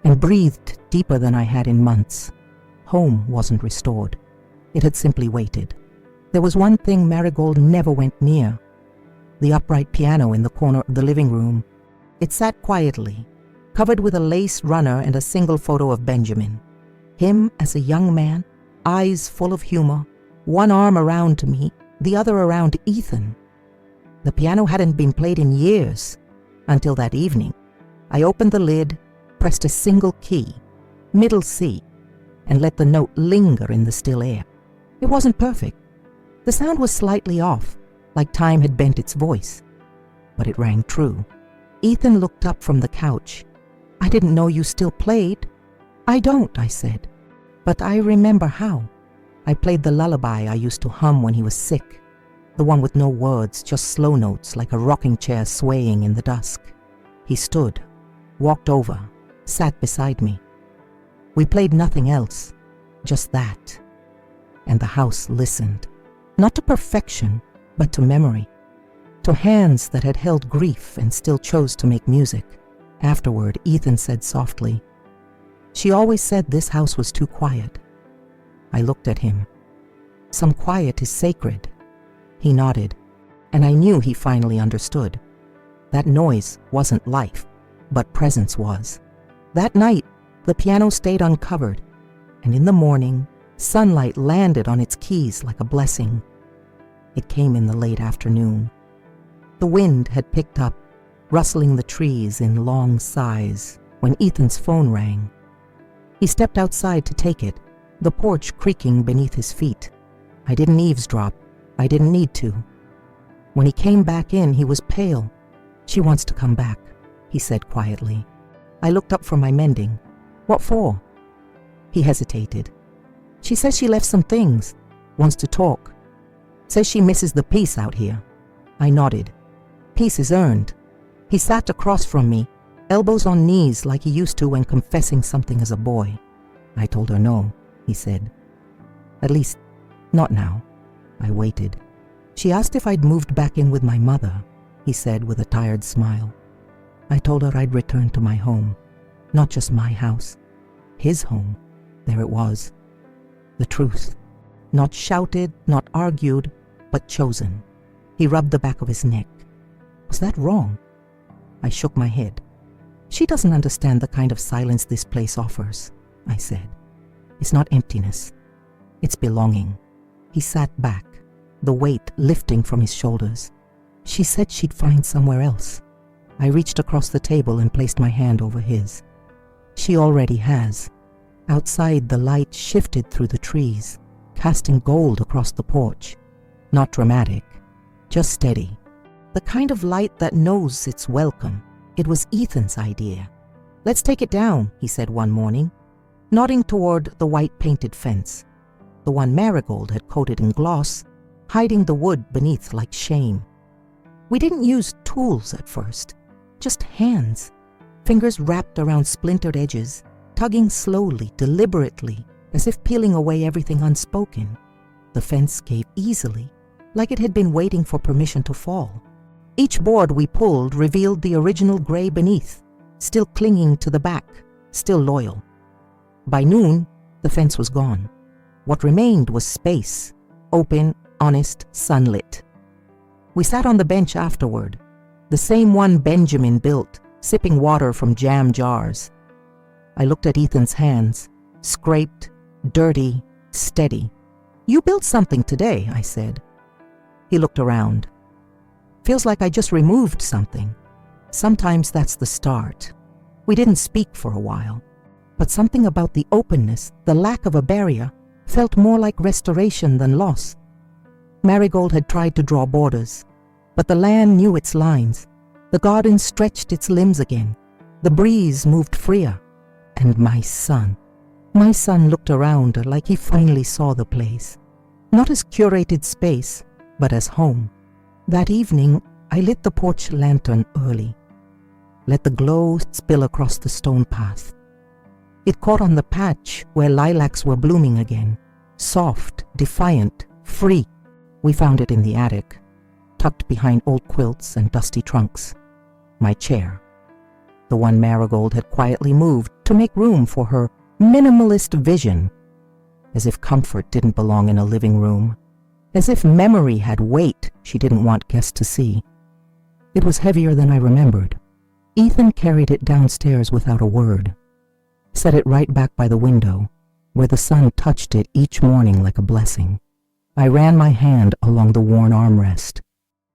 and breathed deeper than I had in months. Home wasn't restored. It had simply waited. There was one thing Marigold never went near: the upright piano in the corner of the living room. It sat quietly, covered with a lace runner and a single photo of Benjamin. Him as a young man, eyes full of humor, one arm around me, the other around Ethan. The piano hadn't been played in years, until that evening. I opened the lid, pressed a single key, middle C, and let the note linger in the still air. It wasn't perfect. The sound was slightly off, like time had bent its voice, but it rang true. Ethan looked up from the couch. I didn't know you still played. I don't, I said, but I remember how. I played the lullaby I used to hum when he was sick, the one with no words, just slow notes like a rocking chair swaying in the dusk. He stood, walked over, sat beside me. We played nothing else, just that. And the house listened, not to perfection, but to memory, to hands that had held grief and still chose to make music. Afterward, Ethan said softly, "She always said this house was too quiet." I looked at him. "Some quiet is sacred." He nodded, and I knew he finally understood. That noise wasn't life, but presence was. That night, the piano stayed uncovered, and in the morning, sunlight landed on its keys like a blessing. It came in the late afternoon. The wind had picked up, rustling the trees in long sighs, when Ethan's phone rang. He stepped outside to take it, the porch creaking beneath his feet. I didn't eavesdrop. I didn't need to. When he came back in, he was pale. "She wants to come back," he said quietly. I looked up from my mending. "What for?" He hesitated. "She says she left some things, wants to talk. Says she misses the peace out here." I nodded. "Peace is earned." He sat across from me, elbows on knees like he used to when confessing something as a boy. I told her no, he said. "At least, not now." I waited. "She asked if I'd moved back in with my mother," he said with a tired smile. I told her I'd return to my home, not just my house, his home. There it was. The truth. Not shouted, not argued, but chosen. He rubbed the back of his neck. Was that wrong? I shook my head. "She doesn't understand the kind of silence this place offers," I said. "It's not emptiness. It's belonging." He sat back, the weight lifting from his shoulders. "She said she'd find somewhere else." I reached across the table and placed my hand over his. "She already has." Outside, the light shifted through the trees, casting gold across the porch. Not dramatic, just steady. The kind of light that knows it's welcome. It was Ethan's idea. "Let's take it down," he said one morning, nodding toward the white painted fence, the one Marigold had coated in gloss, hiding the wood beneath like shame. We didn't use tools at first, just hands, fingers wrapped around splintered edges, tugging slowly, deliberately, as if peeling away everything unspoken. The fence gave easily, like it had been waiting for permission to fall. Each board we pulled revealed the original gray beneath, still clinging to the back, still loyal. By noon, the fence was gone. What remained was space, open, honest, sunlit. We sat on the bench afterward, the same one Benjamin built, sipping water from jam jars. I looked at Ethan's hands, scraped, dirty, steady. "You built something today," I said. He looked around. Feels like I just removed something. Sometimes that's the start. We didn't speak for a while, but something about the openness, the lack of a barrier, felt more like restoration than loss. Marigold had tried to draw borders, but the land knew its lines. The garden stretched its limbs again. The breeze moved freer. And my son looked around like he finally saw the place. Not as curated space, but as home. That evening, I lit the porch lantern early. Let the glow spill across the stone path. It caught on the patch where lilacs were blooming again. Soft, defiant, free. We found it in the attic, tucked behind old quilts and dusty trunks. My chair, the one Marigold had quietly moved to make room for her minimalist vision, as if comfort didn't belong in a living room, as if memory had weight she didn't want guests to see. It was heavier than I remembered. Ethan carried it downstairs without a word, set it right back by the window, where the sun touched it each morning like a blessing. I ran my hand along the worn armrest,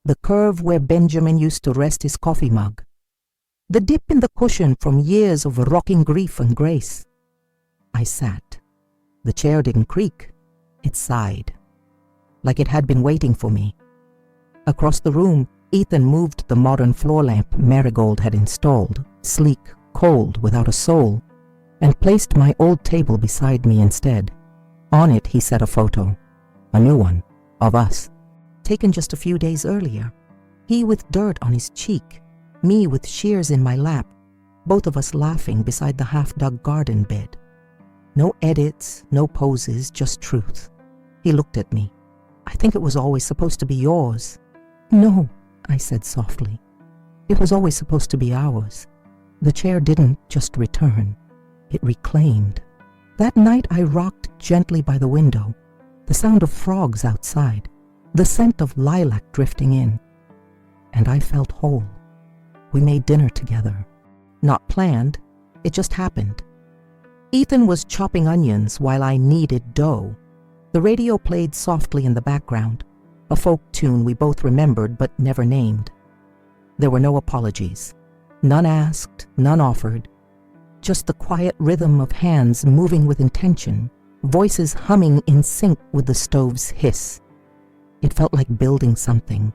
the curve where Benjamin used to rest his coffee mug, the dip in the cushion from years of rocking grief and grace. I sat. The chair didn't creak. It sighed, like it had been waiting for me. Across the room, Ethan moved the modern floor lamp Marigold had installed, sleek, cold, without a soul, and placed my old table beside me instead. On it he set a photo, a new one, of us, taken just a few days earlier. He with dirt on his cheek, me with shears in my lap, both of us laughing beside the half-dug garden bed. No edits, no poses, just truth. He looked at me. I think it was always supposed to be yours. No, I said softly. It was always supposed to be ours. The chair didn't just return. It reclaimed. That night I rocked gently by the window, the sound of frogs outside, the scent of lilac drifting in. And I felt whole. We made dinner together. Not planned, it just happened. Ethan was chopping onions while I kneaded dough. The radio played softly in the background, a folk tune we both remembered but never named. There were no apologies. None asked, none offered. Just the quiet rhythm of hands moving with intention, voices humming in sync with the stove's hiss. It felt like building something.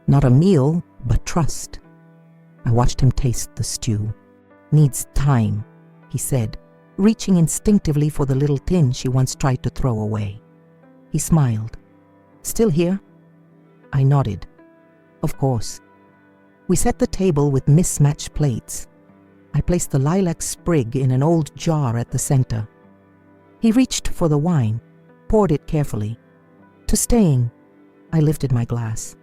Not a meal, but trust. I watched him taste the stew. Needs time, he said, reaching instinctively for the little tin she once tried to throw away. He smiled. Still here? I nodded. Of course. We set the table with mismatched plates. I placed the lilac sprig in an old jar at the center. He reached for the wine, poured it carefully. To staying, I lifted my glass.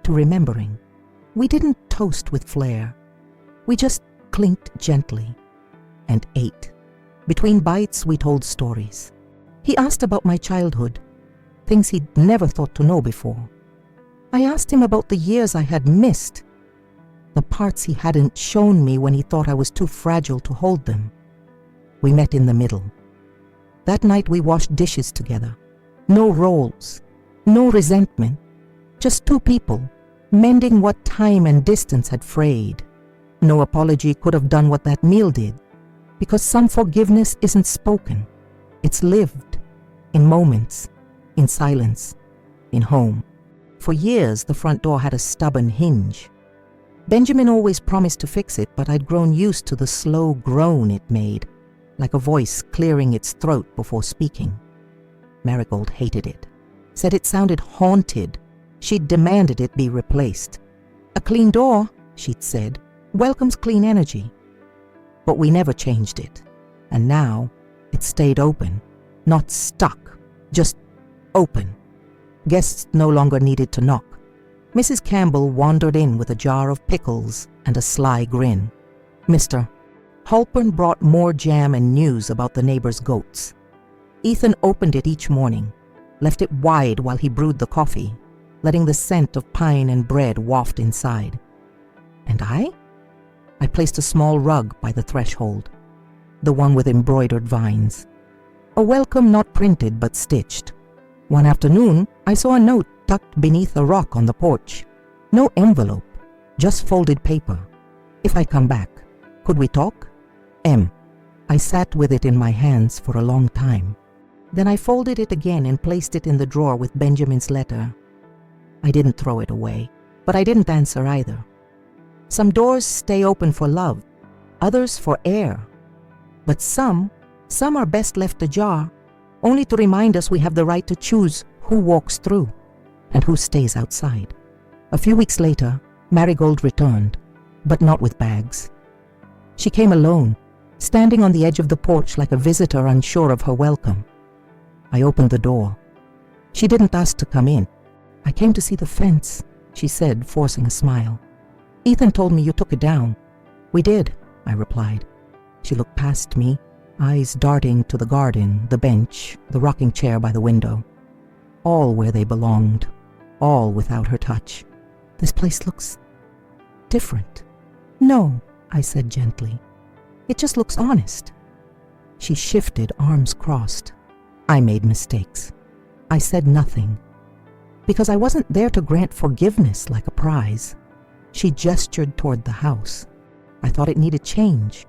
To remembering. We didn't toast with flair. We just clinked gently and ate. Between bites, we told stories. He asked about my childhood, things he'd never thought to know before. I asked him about the years I had missed, the parts he hadn't shown me when he thought I was too fragile to hold them. We met in the middle. That night we washed dishes together. No roles, no resentment, just two people, mending what time and distance had frayed. No apology could have done what that meal did, because some forgiveness isn't spoken. It's lived, in moments, in silence, in home. For years, the front door had a stubborn hinge. Benjamin always promised to fix it, but I'd grown used to the slow groan it made, like a voice clearing its throat before speaking. Marigold hated it, said it sounded haunted. She'd demanded it be replaced. A clean door, she'd said, welcomes clean energy. But we never changed it, and now it stayed open, not stuck, just open. Guests no longer needed to knock. Mrs. Campbell wandered in with a jar of pickles and a sly grin. Mr. Halpern brought more jam and news about the neighbor's goats. Ethan opened it each morning, left it wide while he brewed the coffee, letting the scent of pine and bread waft inside. And I placed a small rug by the threshold, the one with embroidered vines. A welcome not printed but stitched. One afternoon, I saw a note tucked beneath a rock on the porch. No envelope, just folded paper. If I come back, could we talk? M. I sat with it in my hands for a long time. Then I folded it again and placed it in the drawer with Benjamin's letter. I didn't throw it away, but I didn't answer either. Some doors stay open for love, others for air. But some are best left ajar, only to remind us we have the right to choose who walks through and who stays outside. A few weeks later, Marigold returned, but not with bags. She came alone, standing on the edge of the porch like a visitor unsure of her welcome. I opened the door. She didn't ask to come in. "I came to see the fence," she said, forcing a smile. "Ethan told me you took it down." "We did," I replied. She looked past me, eyes darting to the garden, the bench, the rocking chair by the window. All where they belonged, all without her touch. "This place looks different." "No," I said gently. "It just looks honest." She shifted, arms crossed. I made mistakes. I said nothing, because I wasn't there to grant forgiveness like a prize. She gestured toward the house. I thought it needed change,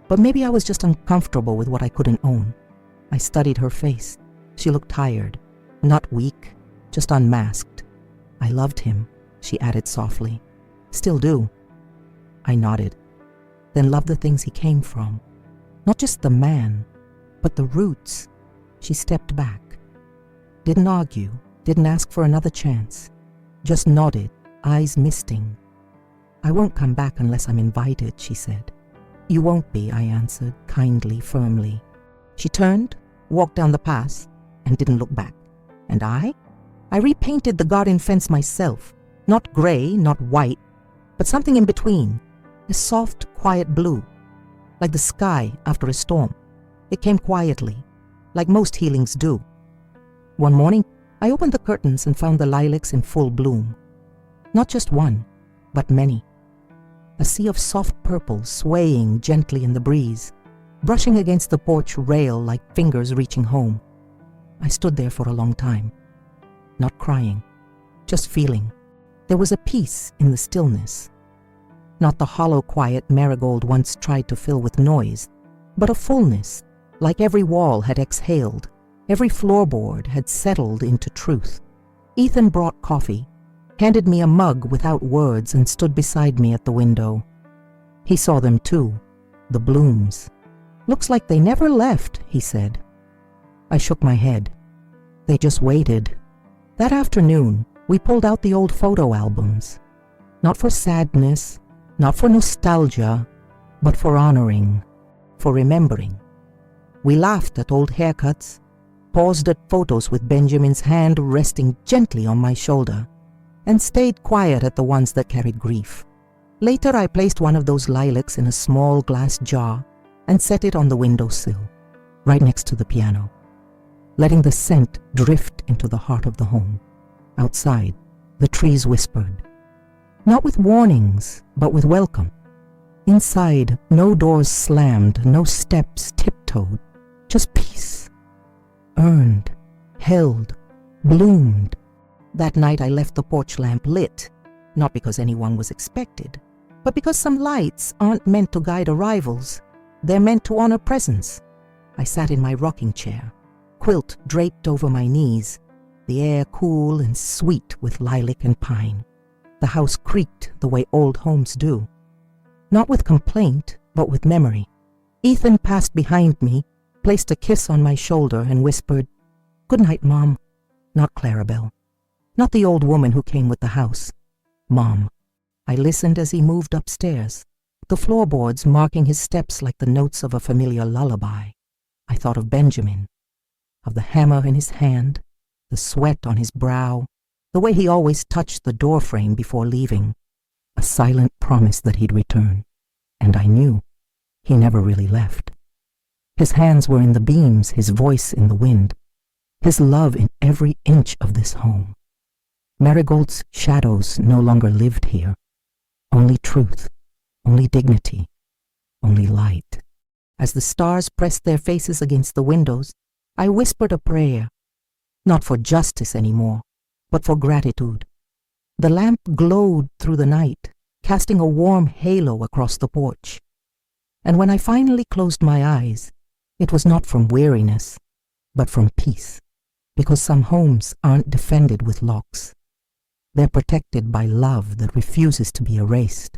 but maybe I was just uncomfortable with what I couldn't own. I studied her face. She looked tired, not weak, just unmasked. "I loved him," she added softly. "Still do." I nodded. "Then loved the things he came from. Not just the man, but the roots." She stepped back. Didn't argue, didn't ask for another chance. Just nodded, eyes misting. "I won't come back unless I'm invited," she said. "You won't be," I answered, kindly, firmly. She turned, walked down the path, and didn't look back. And I repainted the garden fence myself. Not gray, not white, but something in between. A soft, quiet blue, like the sky after a storm. It came quietly, like most healings do. One morning, I opened the curtains and found the lilacs in full bloom. Not just one, but many. A sea of soft purple swaying gently in the breeze, brushing against the porch rail like fingers reaching home. I stood there for a long time, not crying, just feeling. There was a peace in the stillness. Not the hollow quiet Marigold once tried to fill with noise, but a fullness, like every wall had exhaled, every floorboard had settled into truth. Ethan brought coffee, handed me a mug without words, and stood beside me at the window. He saw them too, the blooms. "Looks like they never left," he said. I shook my head. They just waited. That afternoon, we pulled out the old photo albums. Not for sadness, not for nostalgia, but for honoring, for remembering. We laughed at old haircuts, paused at photos with Benjamin's hand resting gently on my shoulder, and stayed quiet at the ones that carried grief. Later, I placed one of those lilacs in a small glass jar and set it on the windowsill, right next to the piano, letting the scent drift into the heart of the home. Outside, the trees whispered, not with warnings, but with welcome. Inside, no doors slammed, no steps tiptoed, just peace. Earned, held, bloomed. That night I left the porch lamp lit, not because anyone was expected, but because some lights aren't meant to guide arrivals. They're meant to honor presence. I sat in my rocking chair, quilt draped over my knees, the air cool and sweet with lilac and pine. The house creaked the way old homes do, not with complaint, but with memory. Ethan passed behind me, placed a kiss on my shoulder, and whispered, "Good night, Mom." Not Claribel. Not the old woman who came with the house. Mom. I listened as he moved upstairs, the floorboards marking his steps like the notes of a familiar lullaby. I thought of Benjamin, of the hammer in his hand, the sweat on his brow, the way he always touched the doorframe before leaving, a silent promise that he'd return. And I knew he never really left. His hands were in the beams, his voice in the wind, his love in every inch of this home. Marigold's shadows no longer lived here. Only truth, only dignity, only light. As the stars pressed their faces against the windows, I whispered a prayer, not for justice anymore, but for gratitude. The lamp glowed through the night, casting a warm halo across the porch. And when I finally closed my eyes, it was not from weariness, but from peace, because some homes aren't defended with locks. They're protected by love that refuses to be erased.